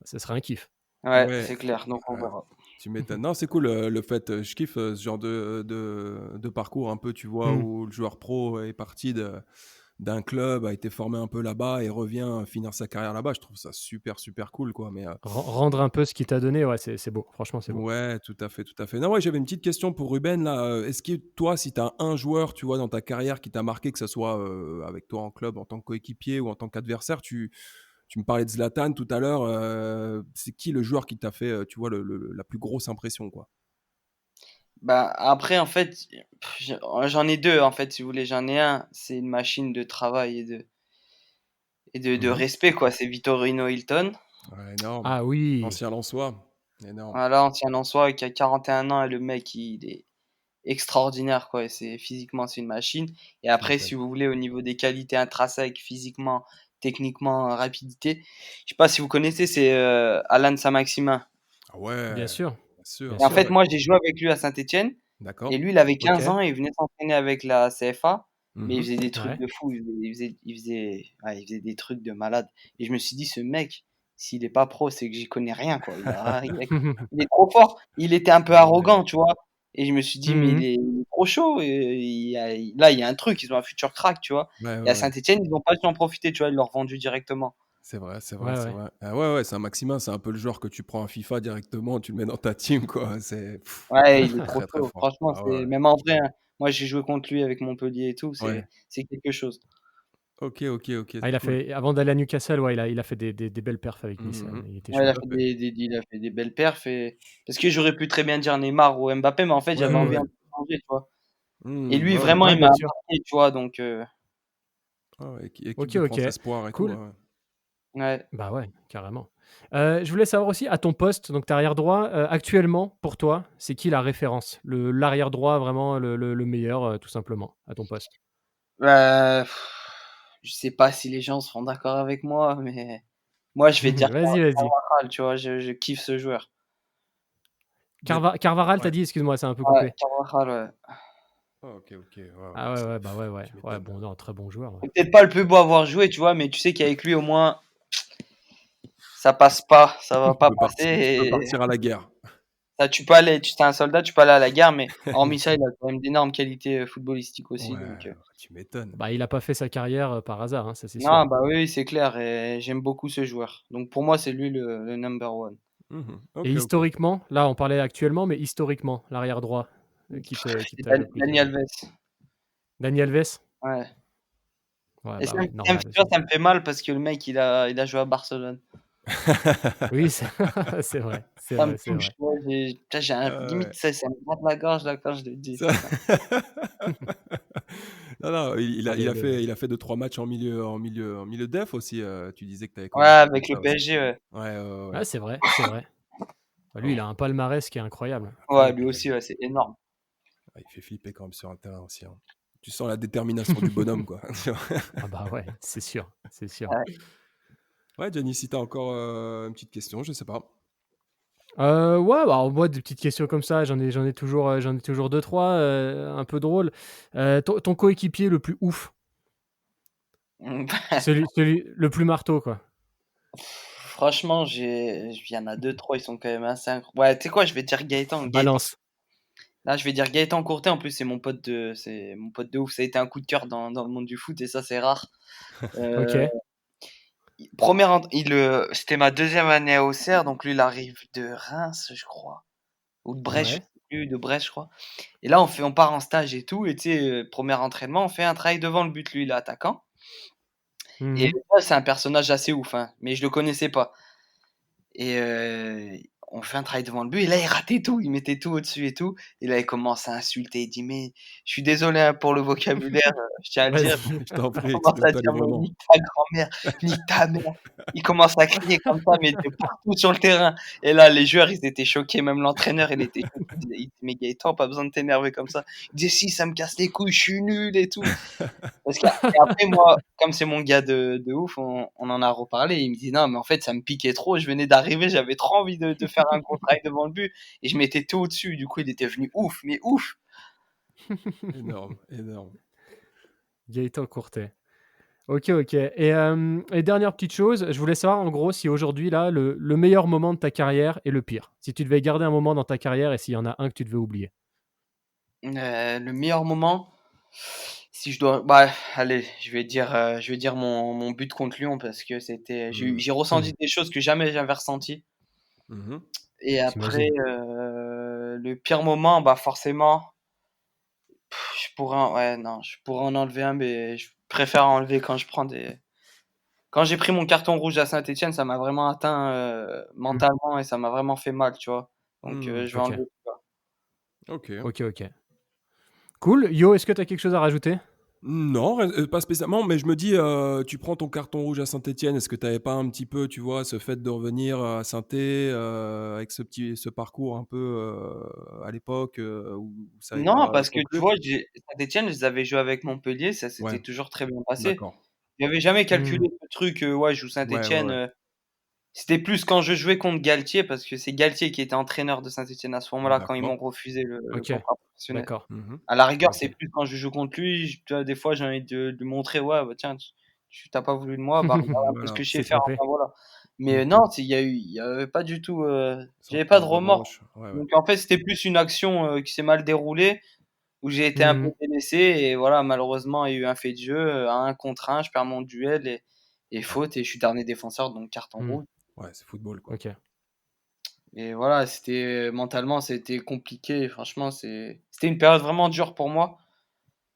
Ce serait un kiff. Ouais, Ouais, c'est clair, donc on ouais, verra. tu m'étonnes. Non, c'est cool, le fait, je kiffe, ce genre de parcours un peu, tu vois, Mmh. où le joueur pro est parti d'un club, a été formé un peu là-bas et revient finir sa carrière là-bas. Je trouve ça super, super cool, quoi. Mais, Rendre un peu ce qu'il t'a donné, ouais, c'est beau. Franchement, c'est beau. ouais, tout à fait, tout à fait. Non, ouais, j'avais une petite question pour Ruben là. Est-ce que toi, si tu as un joueur, tu vois, dans ta carrière qui t'a marqué, que ça soit avec toi en club, en tant que coéquipier ou en tant qu'adversaire, tu me parlais de Zlatan tout à l'heure. C'est qui le joueur qui t'a fait, tu vois, la plus grosse impression, quoi? Bah, après, en fait, j'en ai 2 en fait, si vous voulez. J'en ai un, c'est une machine de travail et de Mhm. respect, quoi, c'est Vitorino Hilton. Ouais, énorme. Ah oui! Ancien Lensois, énorme. Voilà, ancien Lensois qui a 41 ans et le mec, il est extraordinaire, quoi, et physiquement, c'est une machine et Tu après, si m'étonnes. vous voulez, au niveau des qualités intrinsèques, physiquement, techniquement, rapidité, je sais pas si vous connaissez, c'est, Alan Saint-Maximin Ah ouais, Bien sûr, bien sûr, bien et en ouais, sûr. fait, ouais. moi, j'ai joué avec lui à Saint-Étienne et D'accord. lui, il avait OK. 15 ans et il venait s'entraîner avec la CFA, mais il Mhm. faisait des trucs Ouais. de fou, il faisait des trucs de malade et je me suis dit: «Ce mec, s'il est pas pro, c'est que j'y connais rien, quoi. Il est trop fort». Il était un peu Ah ouais. arrogant, tu vois? Et je me suis dit: «Mais Mmh. il est trop chaud et il y a un truc, ils ont un futur crack», tu vois? Ouais, Et ouais, à ouais. Saint-Étienne, ils ont pas su en profiter, tu vois? Ils l'ont revendu directement. C'est vrai, c'est vrai, Ouais, c'est ouais. vrai. Ah ouais, ouais, c'est un Maximin, c'est un peu le joueur que tu prends en FIFA directement, tu le mets dans ta team, quoi. C'est Ouais, il est trop très, très chaud. fort. Franchement, Ah ouais, c'est ouais. même en vrai, hein, moi j'ai joué contre lui avec Montpellier et tout, Ouais. c'est quelque chose. OK, OK, OK, Ah, il a cool. fait avant d'aller à Newcastle, ouais, il a fait des belles perfs avec Nice, Mmh. il était Ouais, chaud. Tout à fait. il a fait des belles perfs et parce que j'aurais pu très bien dire Neymar ou Mbappé, mais en fait, Ouais, j'avais ouais, Mmh. envie un ouais. peu de changer, tu vois? Et Mmh, lui, ouais, ouais. vraiment, Ouais, il m'a bien sûr. marqué, tu vois? Donc Ah ouais, équipe OK, de France OK. espoir et tout, Cool. ouais, ouais. ouais. Bah, ouais, carrément. Je voulais savoir aussi à ton poste, donc tu arrière droit, actuellement, pour toi, c'est qui la référence? L'arrière droit vraiment le meilleur, tout simplement, à ton poste? Bah, je sais pas si les gens seront d'accord avec moi, mais moi, je vais dire Vas-y, vas-y. Carvajal, tu vois? Je kiffe ce joueur. Des Carvaral, tu Ouais. dit? Excuse-moi, ça a un peu Ouais, coupé. Carvajal, ouais. Ah OK, OK. Ouais, ouais, Ah ouais, c'est ouais, bah, ouais, ouais. tu Ouais, m'étonnes. bon, non, très bon joueur, ouais. C'est peut-être pas le plus beau à avoir joué, tu vois? Mais tu sais qu'avec lui, au moins, ça passe pas, ça va pas passer Tu peux et partir à la guerre. ça tu peux aller tu es un soldat, tu peux aller à la guerre, mais hormis ça, il a quand même d'énormes qualités, footballistiques aussi, Ouais, donc tu m'étonnes. Bah, il a pas fait sa carrière, par hasard, hein, ça c'est non, sûr. bah, oui, oui, c'est clair et j'aime beaucoup ce joueur. Donc pour moi, c'est lui le number one. Et OK, OK. historiquement, là, on parlait actuellement, mais historiquement, l'arrière droit, qui C'est t'a le plus, Dani Alves. Dani Alves? Ouais. Ouais, Et bah ça me oui, normal tu vois, aussi. ça me fait mal parce que le mec, il a joué à Barcelone. Oui, c'est c'est vrai, c'est Ça me vrai, c'est touche, vrai. tu vois? J'ai un limite, Ouais. ça me gratte la gorge, là, quand je le dis, Ça putain. Non, non, il Ah a il a les fait il a fait 2-3 matchs en milieu def aussi, tu disais que tu avais Ouais, commencé comme avec le ça aussi. PSG, ouais. Ouais, ouais, ouais, ouais. Ouais, c'est vrai, c'est vrai. Bah, lui, il Non, a un palmarès qui est incroyable. Ouais, ouais, lui aussi, ouais, c'est énorme. il fait flipper quand même sur un terrain aussi, hein. Tu sens la détermination du bonhomme, quoi. Ah bah ouais, c'est sûr, c'est sûr. Ouais. Ouais, Gianni, si tu as encore, une petite question, je sais pas. Ouais, bah, alors moi, des petites questions comme ça, j'en ai toujours 2-3 un peu drôles. Ton coéquipier le plus ouf? Celui le plus marteau, quoi? Franchement, il y en a 2-3, ils sont quand même assez ouais, tu sais quoi? Je vais te dire Gaëtan. Balance. Là, je vais dire Gaëtan Courtet, en plus, c'est mon pote de ouf. Ça a été un coup de cœur dans le monde du foot et ça, c'est rare. Heu, OK. Première ent il, c'était ma deuxième année à Auxerre, donc lui, il arrive de Reims, je crois, ou de Brest, je Ouais. sais plus, de Brest, je crois. Et là, on part en stage et tout et tu sais, 1er entraînement, on fait un travail devant le but. Lui, il est attaquant et Mmh. là, c'est un personnage assez ouf, hein, mais je le connaissais pas. Et on fait un travail devant le but et là, il ratait tout, il mettait tout au-dessus et tout et là, il commence à insulter, il dit: «Mais je suis désolé, hein, pour le vocabulaire, je tiens à le dire». Vas-y. Je t'en Il prie, commence à exprime-toi dire: «Mais librement. nique ta grand-mère, nique ta mère». Il commence à crier comme ça, mais de partout sur le terrain et là, les joueurs, ils étaient choqués, même l'entraîneur, il était choqué. Il dit: «Mais Gaëtan, pas besoin de t'énerver comme ça». Il disait: «Si, ça me casse les couilles, je suis nul et tout». Parce que et après moi, comme c'est mon gars de ouf, on en a reparlé. Il me dit: «Non, mais en fait, ça me piquait trop. Je venais d'arriver, j'avais trop envie de faire un gros travail devant le but et je mettais tout au-dessus». Du coup, il était venu ouf, mais ouf! Énorme, énorme. Gaëtan Courtet. OK, OK et dernière petite chose, je voulais savoir en gros si aujourd'hui là, le meilleur moment de ta carrière et le pire? Si tu devais garder un moment dans ta carrière et s'il y en a un que tu devais oublier? Le meilleur moment, si je dois bah, allez, je vais dire mon but contre Lyon parce que Mmh. j'ai Mmh. ressenti des choses que jamais j'avais ressenties Mmh. et après, J'imagine. le pire moment, bah, forcément, je pourrais en enlever un, mais je préfère enlever quand j'ai pris mon carton rouge à Saint-Étienne, ça m'a vraiment atteint, Mmh. mentalement et ça m'a vraiment fait mal, tu vois? Donc Mmh. je vais OK. enlever celui-là. OK. OK, OK. Cool. Yo, est-ce que tu as quelque chose à rajouter? Non, pas spécialement, mais je me dis, tu prends ton carton rouge à Saint-Étienne, est-ce que tu avais pas un petit peu, tu vois, ce fait de revenir à Saint-É, avec ce parcours un peu, à l'époque, où ça avait Non, pas parce que tu conclu? vois, Saint-Étienne, je les avais joués avec Montpellier, ça Ouais, s'était toujours très bien passé. d'accord. J'avais jamais Mmh. calculé ce truc, ouais, je joue Ouais, ouais, Saint-Étienne, ouais. c'était plus quand je jouais contre Galtier, parce que c'est Galtier qui était entraîneur de Saint-Étienne à ce moment-là, quand ils m'ont D'accord. refusé le OK. contrat professionnel. D'accord. Mmh. À la rigueur, OK. c'est plus quand je joue contre lui, tu vois, des fois, j'ai envie de lui montrer: «Ouais, bah, tiens, tu tu pas voulu de moi, bah, regarde un peu ce Voilà, que je sais C'est faire», trompé. enfin voilà. Mais Mmh. non, il y avait pas du tout, j'avais pas sentiment de de remords. revanche. Ouais, ouais. Donc en fait, c'était plus une action, qui s'est mal déroulée, où j'ai été un peu Mmh. délaissé et voilà, malheureusement, il y a eu un fait de jeu, à 1 contre 1, je perds mon duel et Ouais. faute et je suis dernier défenseur, donc carton Mmh. rouge. Ouais, c'est football, quoi. OK. Et voilà, mentalement, c'était compliqué. Franchement, c'était une période vraiment dure pour moi.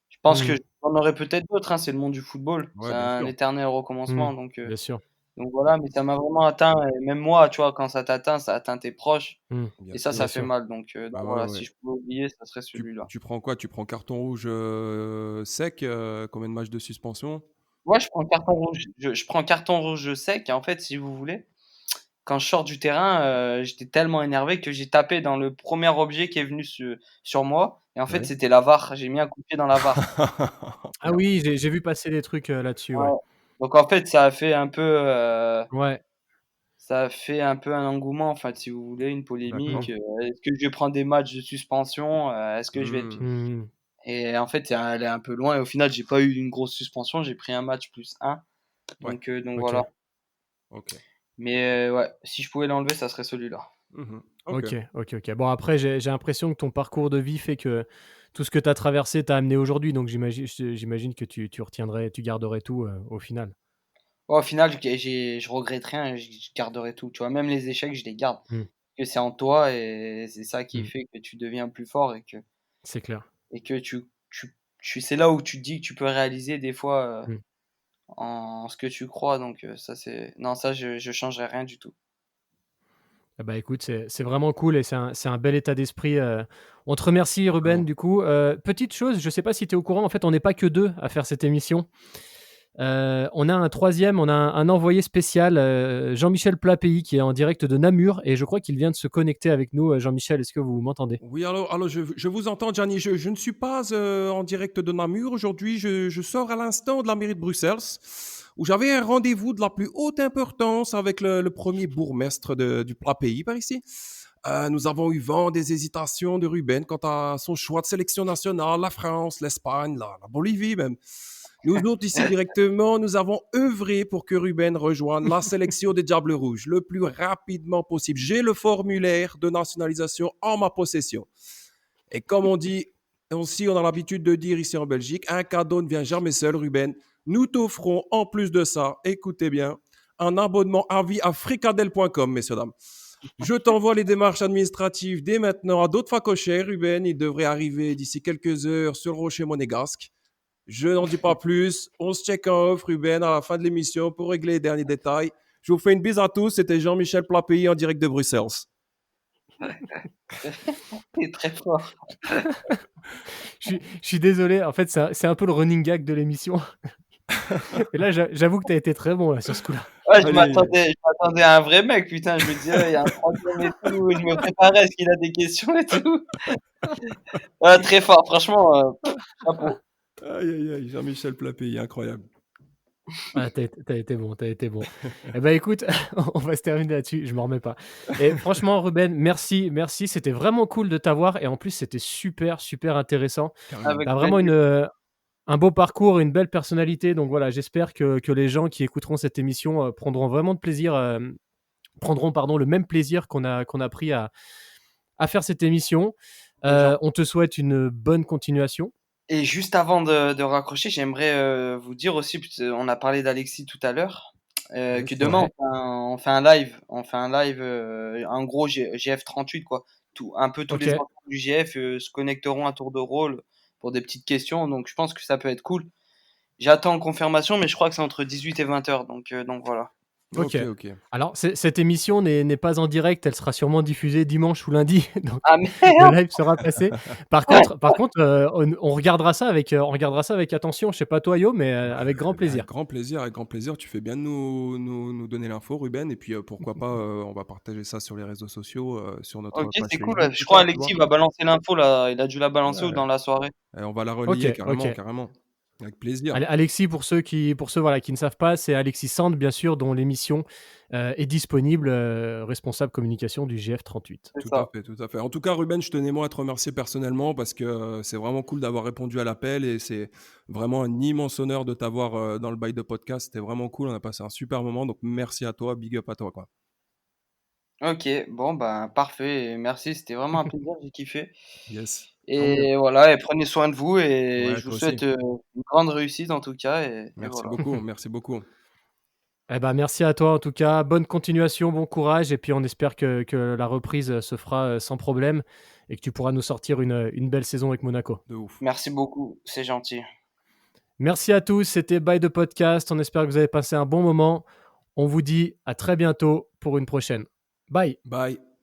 Je pense que Mmh. j'en aurais peut-être d'autres, hein, c'est le monde du football. C'est Ouais, bien un sûr. éternel Mmh. recommencement, Bien sûr. donc voilà, mais ça m'a vraiment atteint et même moi, tu vois, quand ça t'atteint, ça atteint tes proches Mmh. Bien et ça, sûr. Bien ça fait sûr. mal, donc Bah, ouais, voilà, ouais. si je pouvais oublier, ça serait Tu celui-là. tu prends quoi? Tu prends carton rouge, sec, combien de matchs de suspension? Moi, je prends carton rouge sec et en fait, si vous voulez, quand je sors du terrain, j'étais tellement énervé que j'ai tapé dans le premier objet qui est venu sur moi et en fait, Ouais. c'était la VAR. J'ai mis un coup de pied dans la VAR. Ah oui, j'ai vu passer des trucs, là-dessus, Ouais. ouais. Donc en fait, Ouais. ça a fait un peu un engouement, en fait, si vous voulez, une D'accord. polémique, est-ce que je vais prendre des matchs de suspension? Est-ce que je vais être Mmh. Mmh. et en fait, c'est allé un peu loin et au final, j'ai pas eu une grosse suspension, j'ai pris un match plus un, Ouais. donc voilà. OK. OK. Mais ouais, si je pouvais l'enlever, ça serait celui-là. Mmh. OK. OK, OK, OK. Bon après j'ai l'impression que ton parcours de vie fait que tout ce que tu as traversé t'a amené aujourd'hui, donc j'imagine que tu garderais tout, au final. Ouais, au final, je regrette rien, je garderai tout, tu vois? Même les échecs, je les garde. Mmh. Que c'est en toi et c'est ça qui Mmh. fait que tu deviens plus fort C'est clair. et que tu c'est là où tu te dis que tu peux réaliser des fois, Mmh. en ce que tu crois. Donc ça, je changerai rien du tout. Ah bah écoute, c'est vraiment cool et c'est un bel état d'esprit. On te remercie, Ruben, Vraiment. du coup. Petite chose, je sais pas si tu es au courant, en fait, on n'est pas que deux à faire cette émission. On a un troisième, on a un envoyé spécial, Jean-Michel Plapi, qui est en direct de Namur, et je crois qu'il vient de se connecter avec nous. Jean-Michel, est-ce que vous m'entendez? Oui, alors je vous entends, Gianni. Je ne suis pas en direct de Namur aujourd'hui. Je sors à l'instant de la mairie de Bruxelles, où j'avais un rendez-vous de la plus haute importance avec le premier bourgmestre du plat pays par ici. Nous avons eu vent des hésitations de Ruben quant à son choix de sélection nationale, la France, l'Espagne, la Bolivie même. Nous autres ici directement, nous avons œuvré pour que Ruben rejoigne la sélection des Diables Rouges le plus rapidement possible. J'ai le formulaire de nationalisation en ma possession. Et comme on dit, aussi on a l'habitude de dire ici en Belgique, un cadeau ne vient jamais seul, Ruben. Nous t'offrons en plus de ça, écoutez bien, un abonnement à vie à fricadelle.com, messieurs, dames. Je t'envoie les démarches administratives dès maintenant à d'autres facochers, Ruben. Il devrait arriver d'ici quelques heures sur le rocher monégasque. Je n'en dis pas plus. On se check en off, Ruben, à la fin de l'émission pour régler les derniers détails. Je vous fais une bise à tous. C'était Jean-Michel Plapi en direct de Bruxelles. C'est très fort. Je suis désolé, en fait, c'est un peu le running gag de l'émission. Et là, j'avoue que tu as été très bon là, sur ce coup-là. Ouais, je Allez. m'attendais à un vrai mec, putain. Je me disais, il y a un troisième et tout. Je me préparais, est-ce qu'il a des questions et tout. Ouais, très fort, franchement. Chapeau. Aïe, aïe, aïe. Jean-Michel Plapi, incroyable. Ah, t'as été bon, t'as été bon. Eh ben écoute, on va se terminer là-dessus, je m'en remets pas. Et franchement, Ruben, merci, c'était vraiment cool de t'avoir et en plus, c'était super, super intéressant. Avec T'as vraiment plaisir. un beau parcours, une belle personnalité, donc voilà, j'espère que les gens qui écouteront cette émission prendront vraiment de plaisir, prendront pardon, le même plaisir qu'on a pris à faire cette émission. On te souhaite une bonne continuation. Et juste avant de raccrocher, j'aimerais vous dire aussi, on a parlé d'Alexis tout à l'heure, Oui, que c'est demain Ouais. on fait un live. On fait un live, en gros GF38 quoi. Un peu tous Ok. les enfants du GF se connecteront à tour de rôle pour des petites questions. Donc je pense que ça peut être cool. J'attends confirmation, mais je crois que c'est entre 18 et 20 heures. Donc voilà. Ok. Ok. Alors, cette émission n'est pas en direct, elle sera sûrement diffusée dimanche ou lundi, donc Ah le merde! live sera passé. Par contre, on regardera ça avec attention. Je sais pas toi, Yo, mais avec grand plaisir. Avec grand plaisir. Tu fais bien de nous donner l'info, Ruben. Et puis, pourquoi pas, on va partager ça sur les réseaux sociaux, sur notre Ok, page c'est cool. Facebook. Je crois Peut-être, tu vois. Alexis va balancer l'info là. Il a dû la balancer ou Ouais. dans la soirée. Et on va la Ok, relayer ok. carrément. Avec plaisir. Alexis, pour ceux voilà, qui ne savent pas, c'est Alexis Sand, bien sûr, dont l'émission est disponible, responsable communication du GF38. C'est Tout ça. à fait. En tout cas, Ruben, je tenais moi à te remercier personnellement parce que c'est vraiment cool d'avoir répondu à l'appel et c'est vraiment un immense honneur de t'avoir dans le bail de podcast. C'était vraiment cool. On a passé un super moment. Donc, merci à toi. Big up à toi, quoi. Ok, bon ben parfait. Et merci, c'était vraiment un plaisir. J'ai kiffé. Yes. Tant mieux. Et voilà, et prenez soin de vous et Ouais, je vous toi aussi. souhaite une grande réussite en tout cas. Et Merci voilà. beaucoup. Merci beaucoup. Eh ben, merci à toi en tout cas. Bonne continuation, bon courage. Et puis on espère que la reprise se fera sans problème et que tu pourras nous sortir une belle saison avec Monaco. De ouf. Merci beaucoup, c'est gentil. Merci à tous. C'était Bye de Podcast. On espère que vous avez passé un bon moment. On vous dit à très bientôt pour une prochaine. Bye. Bye.